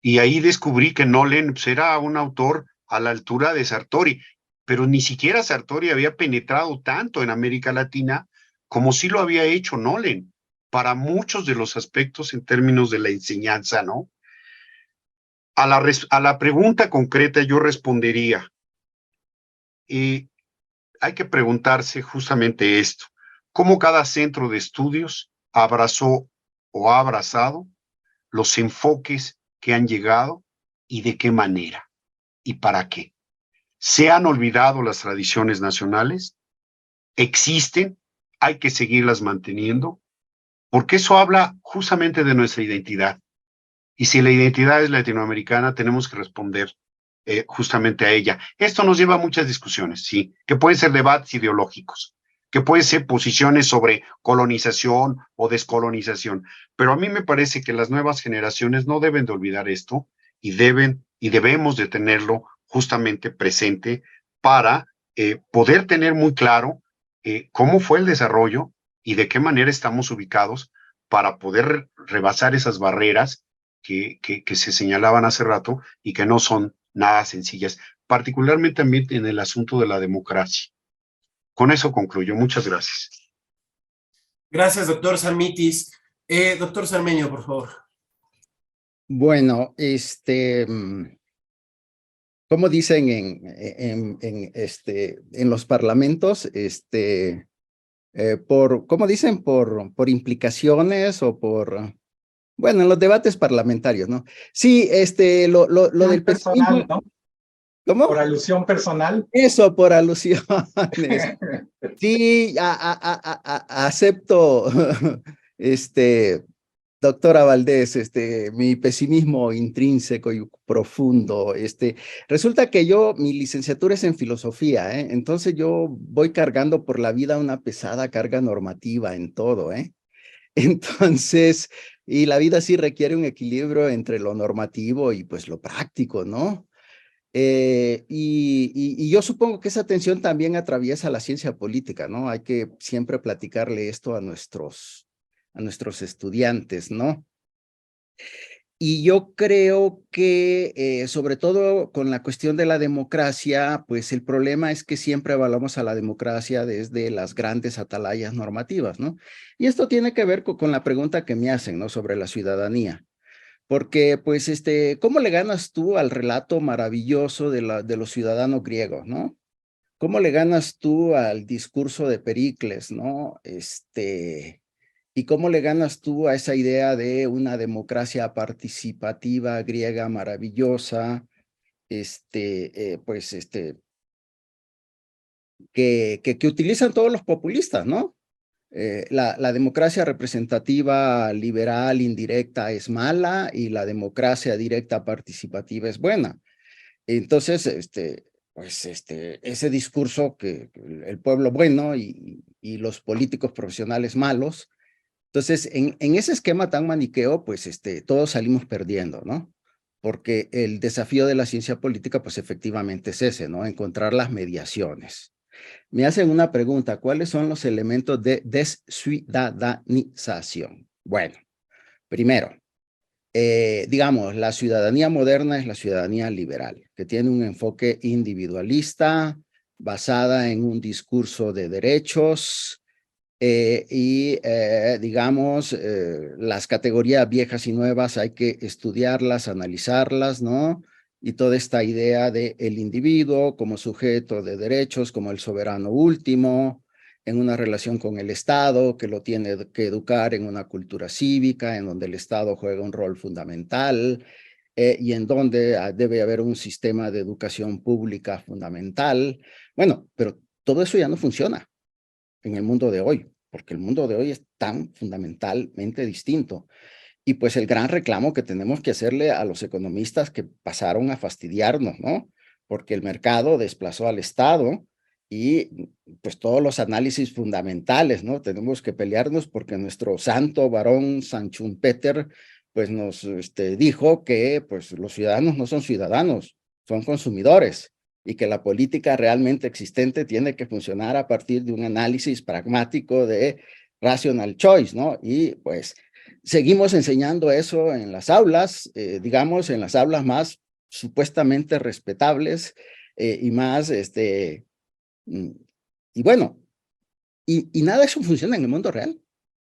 Y ahí descubrí que Nolen pues, era un autor a la altura de Sartori, pero ni siquiera Sartori había penetrado tanto en América Latina como sí lo había hecho Nolen, para muchos de los aspectos en términos de la enseñanza, ¿no? A la pregunta concreta yo respondería, hay que preguntarse justamente esto, ¿cómo cada centro de estudios abrazó o ha abrazado los enfoques que han llegado y de qué manera y para qué? ¿Se han olvidado las tradiciones nacionales? ¿Existen? ¿Hay que seguirlas manteniendo? Porque eso habla justamente de nuestra identidad. Y si la identidad es latinoamericana, tenemos que responder justamente a ella. Esto nos lleva a muchas discusiones, sí, que pueden ser debates ideológicos, que pueden ser posiciones sobre colonización o descolonización, pero a mí me parece que las nuevas generaciones no deben de olvidar esto y debemos de tenerlo justamente presente para poder tener muy claro cómo fue el desarrollo y de qué manera estamos ubicados para poder rebasar esas barreras que se señalaban hace rato y que no son nada sencillas, particularmente también en el asunto de la democracia. Con eso concluyo. Muchas gracias. Gracias, doctor Sarmitis. Doctor Sarmeño, por favor. Bueno, como dicen en los parlamentos, ¿cómo dicen? Por implicaciones o por, bueno, en los debates parlamentarios, ¿no? Sí, lo del personal, pesimismo. ¿no? ¿Cómo? Por alusión personal. Eso, por alusiones. Sí, acepto, doctora Valdés, mi pesimismo intrínseco y profundo. Resulta que mi licenciatura es en filosofía, ¿eh? Entonces yo voy cargando por la vida una pesada carga normativa en todo, ¿eh? Entonces, y la vida sí requiere un equilibrio entre lo normativo y pues lo práctico, ¿no? Y yo supongo que esa tensión también atraviesa la ciencia política, ¿no? Hay que siempre platicarle esto a nuestros estudiantes, ¿no? Y yo creo que, sobre todo con la cuestión de la democracia, pues el problema es que siempre evaluamos a la democracia desde las grandes atalayas normativas, ¿no? Y esto tiene que ver con la pregunta que me hacen, ¿no? Sobre la ciudadanía. Porque, pues, ¿cómo le ganas tú al relato maravilloso de los ciudadanos griegos, ¿no? ¿Cómo le ganas tú al discurso de Pericles, ¿no? ¿Y cómo le ganas tú a esa idea de una democracia participativa griega maravillosa, que utilizan todos los populistas, ¿no? La democracia representativa, liberal, indirecta es mala y la democracia directa participativa es buena. Entonces, ese discurso que el pueblo bueno y los políticos profesionales malos. Entonces, en ese esquema tan maniqueo, pues todos salimos perdiendo, ¿no? Porque el desafío de la ciencia política, pues efectivamente es ese, ¿no? Encontrar las mediaciones. Me hacen una pregunta, ¿cuáles son los elementos de desciudadanización? Bueno, primero, digamos, la ciudadanía moderna es la ciudadanía liberal, que tiene un enfoque individualista, basada en un discurso de derechos, digamos, las categorías viejas y nuevas hay que estudiarlas, analizarlas, ¿no? Y toda esta idea de el individuo como sujeto de derechos, como el soberano último, en una relación con el Estado, que lo tiene que educar en una cultura cívica, en donde el Estado juega un rol fundamental, y en donde debe haber un sistema de educación pública fundamental. Bueno, pero todo eso ya no funciona en el mundo de hoy, porque el mundo de hoy es tan fundamentalmente distinto. Y pues el gran reclamo que tenemos que hacerle a los economistas que pasaron a fastidiarnos, ¿no? Porque el mercado desplazó al Estado y pues todos los análisis fundamentales, ¿no? Tenemos que pelearnos porque nuestro santo varón San Schumpeter pues nos dijo que pues los ciudadanos no son ciudadanos, son consumidores y que la política realmente existente tiene que funcionar a partir de un análisis pragmático de rational choice, ¿no? Y pues seguimos enseñando eso en las aulas, digamos, en las aulas más supuestamente respetables y más, y bueno, y nada de eso funciona en el mundo real.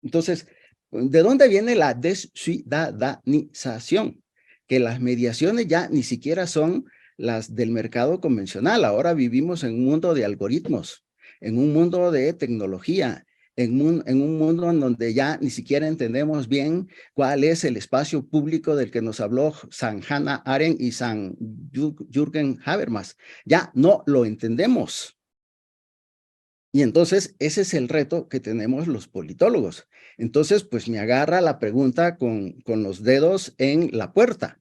Entonces, ¿de dónde viene la desciudadanización? Que las mediaciones ya ni siquiera son las del mercado convencional. Ahora vivimos en un mundo de algoritmos, en un mundo de tecnología, en un mundo en donde ya ni siquiera entendemos bien cuál es el espacio público del que nos habló San Hannah Arendt y San Jürgen Habermas. Ya no lo entendemos. Y entonces ese es el reto que tenemos los politólogos. Entonces, pues me agarra la pregunta con los dedos en la puerta.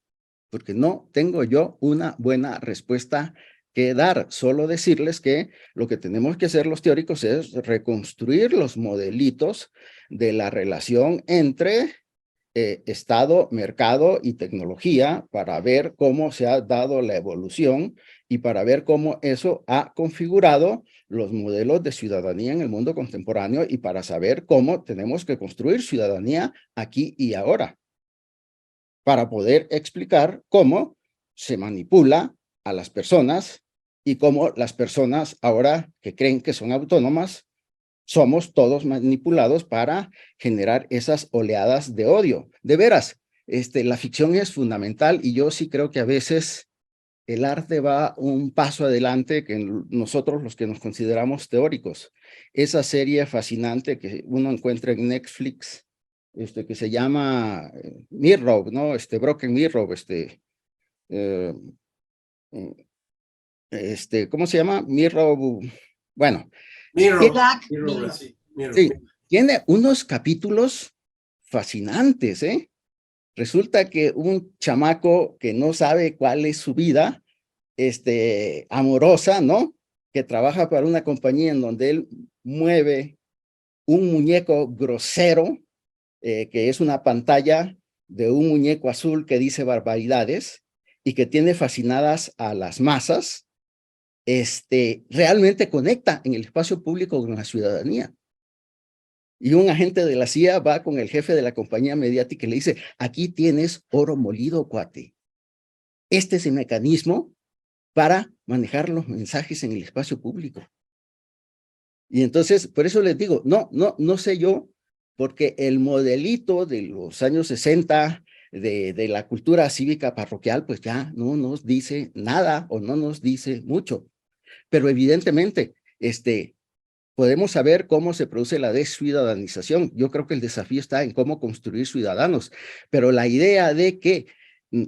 porque no tengo yo una buena respuesta que dar. Solo decirles que lo que tenemos que hacer los teóricos es reconstruir los modelitos de la relación entre Estado, mercado y tecnología para ver cómo se ha dado la evolución y para ver cómo eso ha configurado los modelos de ciudadanía en el mundo contemporáneo y para saber cómo tenemos que construir ciudadanía aquí y ahora, para poder explicar cómo se manipula a las personas y cómo las personas ahora que creen que son autónomas somos todos manipulados para generar esas oleadas de odio. De veras, la ficción es fundamental y yo sí creo que a veces el arte va un paso adelante que nosotros los que nos consideramos teóricos. Esa serie fascinante que uno encuentra en Netflix, que se llama Mirror, ¿no? Broken Mirror, ¿cómo se llama? Mirror, bueno. Mirror, Black Mirror, Mirror. sí, Mirror. Sí, tiene unos capítulos fascinantes, ¿eh? Resulta que un chamaco que no sabe cuál es su vida, amorosa, ¿no? Que trabaja para una compañía en donde él mueve un muñeco grosero, que es una pantalla de un muñeco azul que dice barbaridades y que tiene fascinadas a las masas, realmente conecta en el espacio público con la ciudadanía. Y un agente de la CIA va con el jefe de la compañía mediática y le dice, aquí tienes oro molido, cuate. Este es el mecanismo para manejar los mensajes en el espacio público. Y entonces, por eso les digo, no sé yo, porque el modelito de los años 60 de la cultura cívica parroquial, pues ya no nos dice nada o no nos dice mucho. Pero evidentemente, podemos saber cómo se produce la desciudadanización. Yo creo que el desafío está en cómo construir ciudadanos, pero la idea de que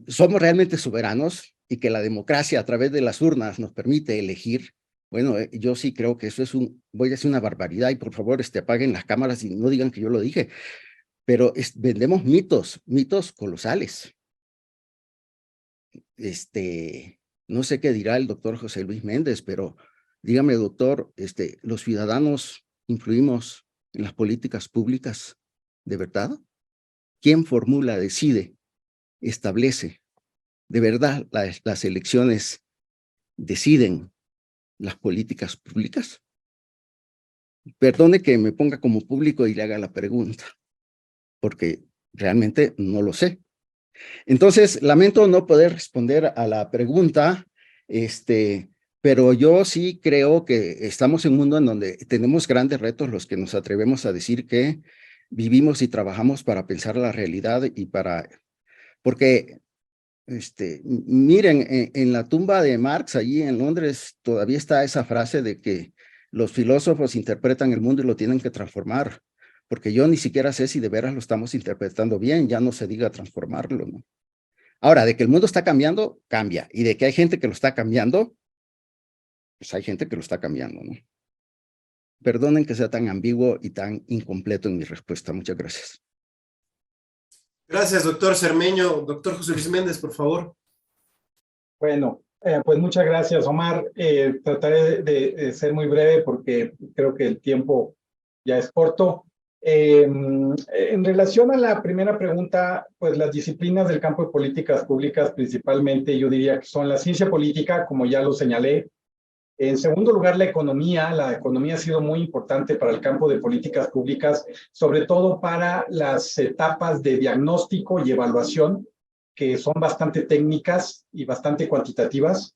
somos realmente soberanos y que la democracia a través de las urnas nos permite elegir, bueno, yo sí creo que eso es voy a decir una barbaridad y por favor apaguen las cámaras y no digan que yo lo dije, pero vendemos mitos colosales. No sé qué dirá el doctor José Luis Méndez, pero dígame, doctor, ¿los ciudadanos influimos en las políticas públicas de verdad? ¿Quién formula, decide, establece? ¿De verdad las elecciones deciden las políticas públicas? Perdone que me ponga como público y le haga la pregunta, porque realmente no lo sé. Entonces, lamento no poder responder a la pregunta, pero yo sí creo que estamos en un mundo en donde tenemos grandes retos los que nos atrevemos a decir que vivimos y trabajamos para pensar la realidad y porque, miren, en la tumba de Marx, allí en Londres, todavía está esa frase de que los filósofos interpretan el mundo y lo tienen que transformar, porque yo ni siquiera sé si de veras lo estamos interpretando bien, ya no se diga transformarlo, ¿no? Ahora, de que el mundo está cambiando, cambia. Y de que hay gente que lo está cambiando, pues hay gente que lo está cambiando, ¿no? Perdonen que sea tan ambiguo y tan incompleto en mi respuesta. Muchas gracias. Gracias, doctor Cermeño. Doctor José Luis Méndez, por favor. Bueno, pues muchas gracias, Omar. Trataré de ser muy breve porque creo que el tiempo ya es corto. En relación a la primera pregunta, pues las disciplinas del campo de políticas públicas principalmente yo diría que son la ciencia política, como ya lo señalé. En segundo lugar, la economía. La economía ha sido muy importante para el campo de políticas públicas, sobre todo para las etapas de diagnóstico y evaluación, que son bastante técnicas y bastante cuantitativas.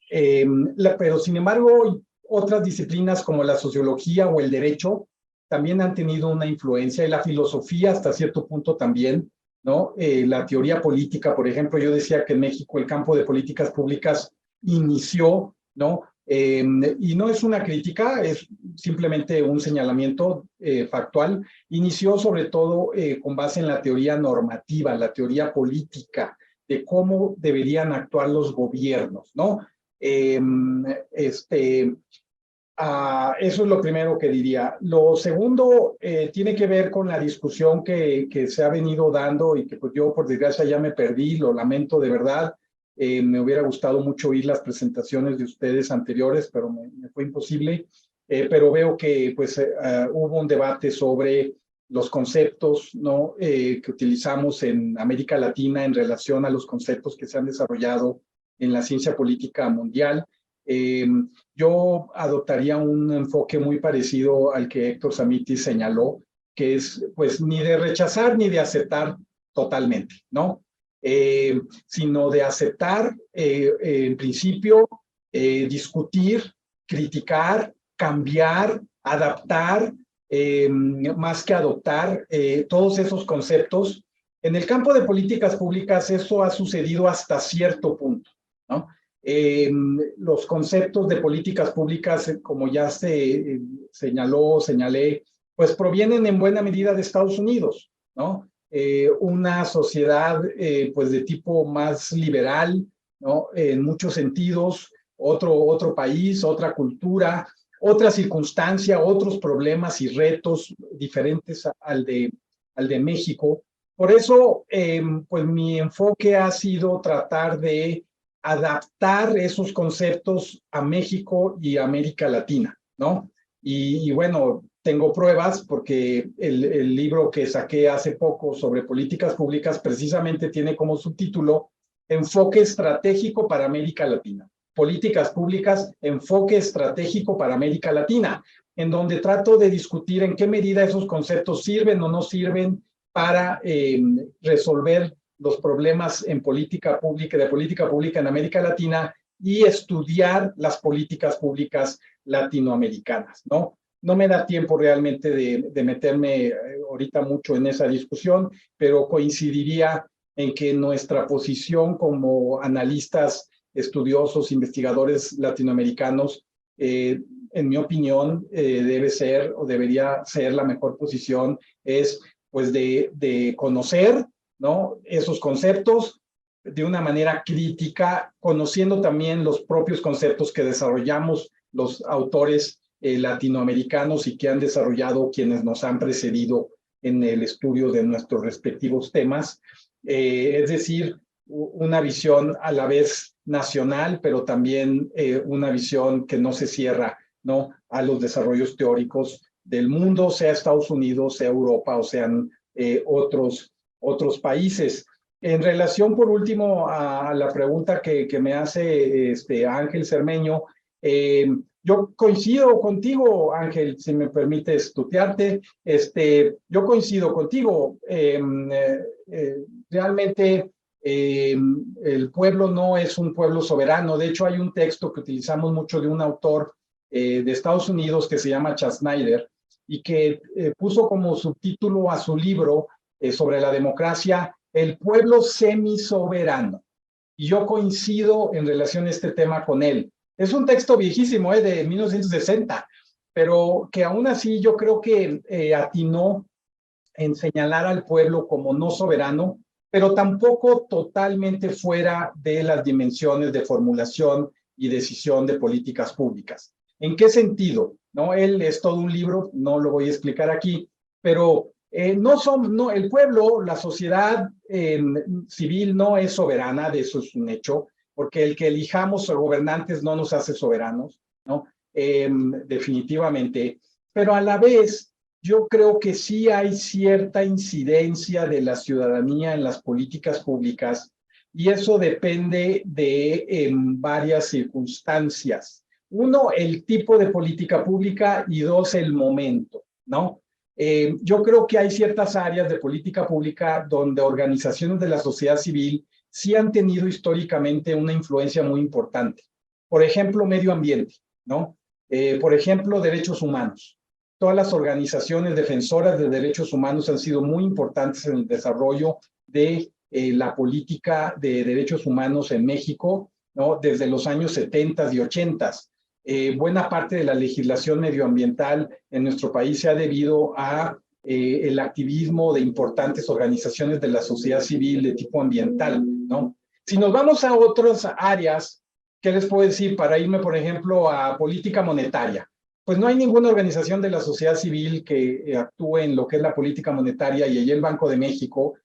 Pero sin embargo, otras disciplinas como la sociología o el derecho también han tenido una influencia, y la filosofía hasta cierto punto también, ¿no? La teoría política, por ejemplo, yo decía que en México el campo de políticas públicas inició, ¿no? Y no es una crítica, es simplemente un señalamiento factual. Inició sobre todo con base en la teoría normativa, la teoría política, de cómo deberían actuar los gobiernos, ¿no? Eso es lo primero que diría. Lo segundo tiene que ver con la discusión que se ha venido dando y que pues yo por desgracia ya me perdí, lo lamento de verdad. Me hubiera gustado mucho oír las presentaciones de ustedes anteriores, pero me fue imposible. Pero veo que pues hubo un debate sobre los conceptos, ¿no? Que utilizamos en América Latina en relación a los conceptos que se han desarrollado en la ciencia política mundial. Yo adoptaría un enfoque muy parecido al que Héctor Samiti señaló, que es pues ni de rechazar ni de aceptar totalmente, ¿no? Sino de aceptar en principio, discutir, criticar, cambiar, adaptar, más que adoptar todos esos conceptos. En el campo de políticas públicas eso ha sucedido hasta cierto punto, ¿no? Los conceptos de políticas públicas, como ya se señalé, pues provienen en buena medida de Estados Unidos, ¿no? Una sociedad pues de tipo más liberal, ¿no? En muchos sentidos, otro país, otra cultura, otra circunstancia, otros problemas y retos diferentes al de México. Por eso, pues mi enfoque ha sido tratar de adaptar esos conceptos a México y América Latina, ¿no? Y bueno, tengo pruebas porque el libro que saqué hace poco sobre políticas públicas precisamente tiene como subtítulo Enfoque estratégico para América Latina. Políticas públicas, enfoque estratégico para América Latina, en donde trato de discutir en qué medida esos conceptos sirven o no sirven para resolver los problemas en política pública, de política pública en América Latina y estudiar las políticas públicas latinoamericanas, ¿no? No me da tiempo realmente de meterme ahorita mucho en esa discusión, pero coincidiría en que nuestra posición como analistas, estudiosos, investigadores latinoamericanos, en mi opinión, debe ser o debería ser la mejor posición, es pues de conocer, ¿no? Esos conceptos de una manera crítica, conociendo también los propios conceptos que desarrollamos los autores latinoamericanos y que han desarrollado quienes nos han precedido en el estudio de nuestros respectivos temas. Es decir, una visión a la vez nacional, pero también una visión que no se cierra, ¿no? A los desarrollos teóricos del mundo, sea Estados Unidos, sea Europa o sean otros países. En relación, por último, a la pregunta que me hace Ángel Cermeño, yo coincido contigo, Ángel, si me permites tutearte, yo coincido contigo. Realmente el pueblo no es un pueblo soberano. De hecho, hay un texto que utilizamos mucho de un autor de Estados Unidos que se llama Chad Snyder y que puso como subtítulo a su libro sobre la democracia, El pueblo semisoberano. Y yo coincido en relación a este tema con él. Es un texto viejísimo, de 1960, pero que aún así yo creo que atinó en señalar al pueblo como no soberano, pero tampoco totalmente fuera de las dimensiones de formulación y decisión de políticas públicas. ¿En qué sentido? ¿No? Él es todo un libro, no lo voy a explicar aquí, pero no, el pueblo, la sociedad civil no es soberana, de eso es un hecho, porque el que elijamos gobernantes no nos hace soberanos, ¿no? Definitivamente, pero a la vez yo creo que sí hay cierta incidencia de la ciudadanía en las políticas públicas y eso depende de varias circunstancias. Uno, el tipo de política pública y dos, el momento, ¿no? Yo creo que hay ciertas áreas de política pública donde organizaciones de la sociedad civil sí han tenido históricamente una influencia muy importante. Por ejemplo, medio ambiente, ¿no? Por ejemplo, derechos humanos. Todas las organizaciones defensoras de derechos humanos han sido muy importantes en el desarrollo de la política de derechos humanos en México, ¿no? Desde los años 70 y 80. Buena parte de la legislación medioambiental en nuestro país se ha debido a el activismo de importantes organizaciones de la sociedad civil de tipo ambiental, ¿no? Si nos vamos a otras áreas, ¿qué les puedo decir? Para irme, por ejemplo, a política monetaria. pues no hay ninguna organización de la sociedad civil que actúe en lo que es la política monetaria, y allí el Banco de México,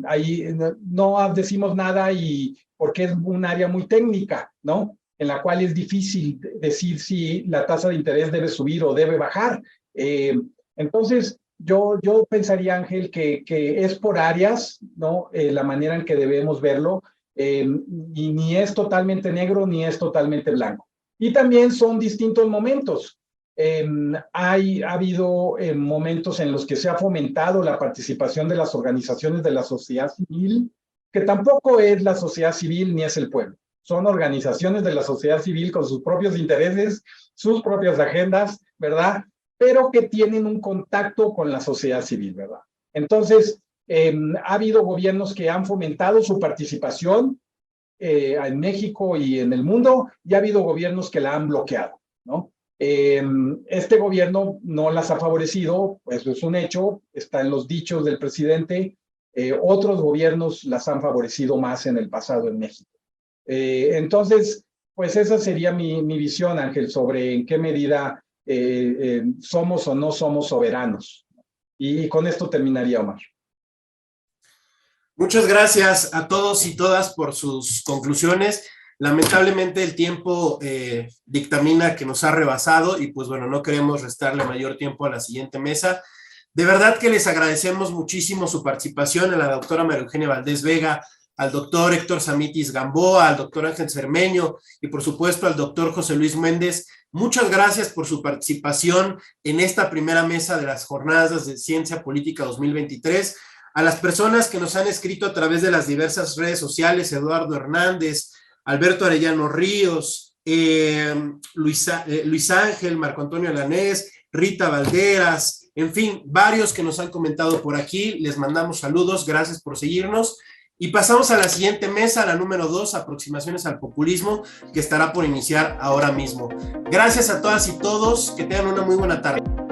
ahí no decimos nada, y porque es un área muy técnica, ¿no? En la cual es difícil decir si la tasa de interés debe subir o debe bajar. Entonces, yo pensaría, Ángel, que es por áreas, ¿no? La manera en que debemos verlo, y ni es totalmente negro ni es totalmente blanco. Y también son distintos momentos. Ha habido momentos en los que se ha fomentado la participación de las organizaciones de la sociedad civil, que tampoco es la sociedad civil ni es el pueblo. Son organizaciones de la sociedad civil con sus propios intereses, sus propias agendas, ¿verdad? Pero que tienen un contacto con la sociedad civil, ¿verdad? Entonces, ha habido gobiernos que han fomentado su participación en México y en el mundo, y ha habido gobiernos que la han bloqueado, ¿no? Este gobierno no las ha favorecido, pues es un hecho, está en los dichos del presidente. Otros gobiernos las han favorecido más en el pasado en México. Entonces, pues esa sería mi visión, Ángel, sobre en qué medida somos o no somos soberanos. Y con esto terminaría, Omar. Muchas gracias a todos y todas por sus conclusiones. Lamentablemente el tiempo dictamina que nos ha rebasado y pues bueno, no queremos restarle mayor tiempo a la siguiente mesa. De verdad que les agradecemos muchísimo su participación, a la doctora María Eugenia Valdés Vega, al doctor Héctor Samitis Gamboa, al doctor Ángel Cermeño y por supuesto al doctor José Luis Méndez. Muchas gracias por su participación en esta primera mesa de las Jornadas de Ciencia Política 2023. A las personas que nos han escrito a través de las diversas redes sociales, Eduardo Hernández, Alberto Arellano Ríos, Luis Ángel, Marco Antonio Alanés, Rita Valderas, en fin, varios que nos han comentado por aquí, les mandamos saludos, gracias por seguirnos. Y pasamos a la siguiente mesa, la número 2, aproximaciones al populismo, que estará por iniciar ahora mismo. Gracias a todas y todos, que tengan una muy buena tarde.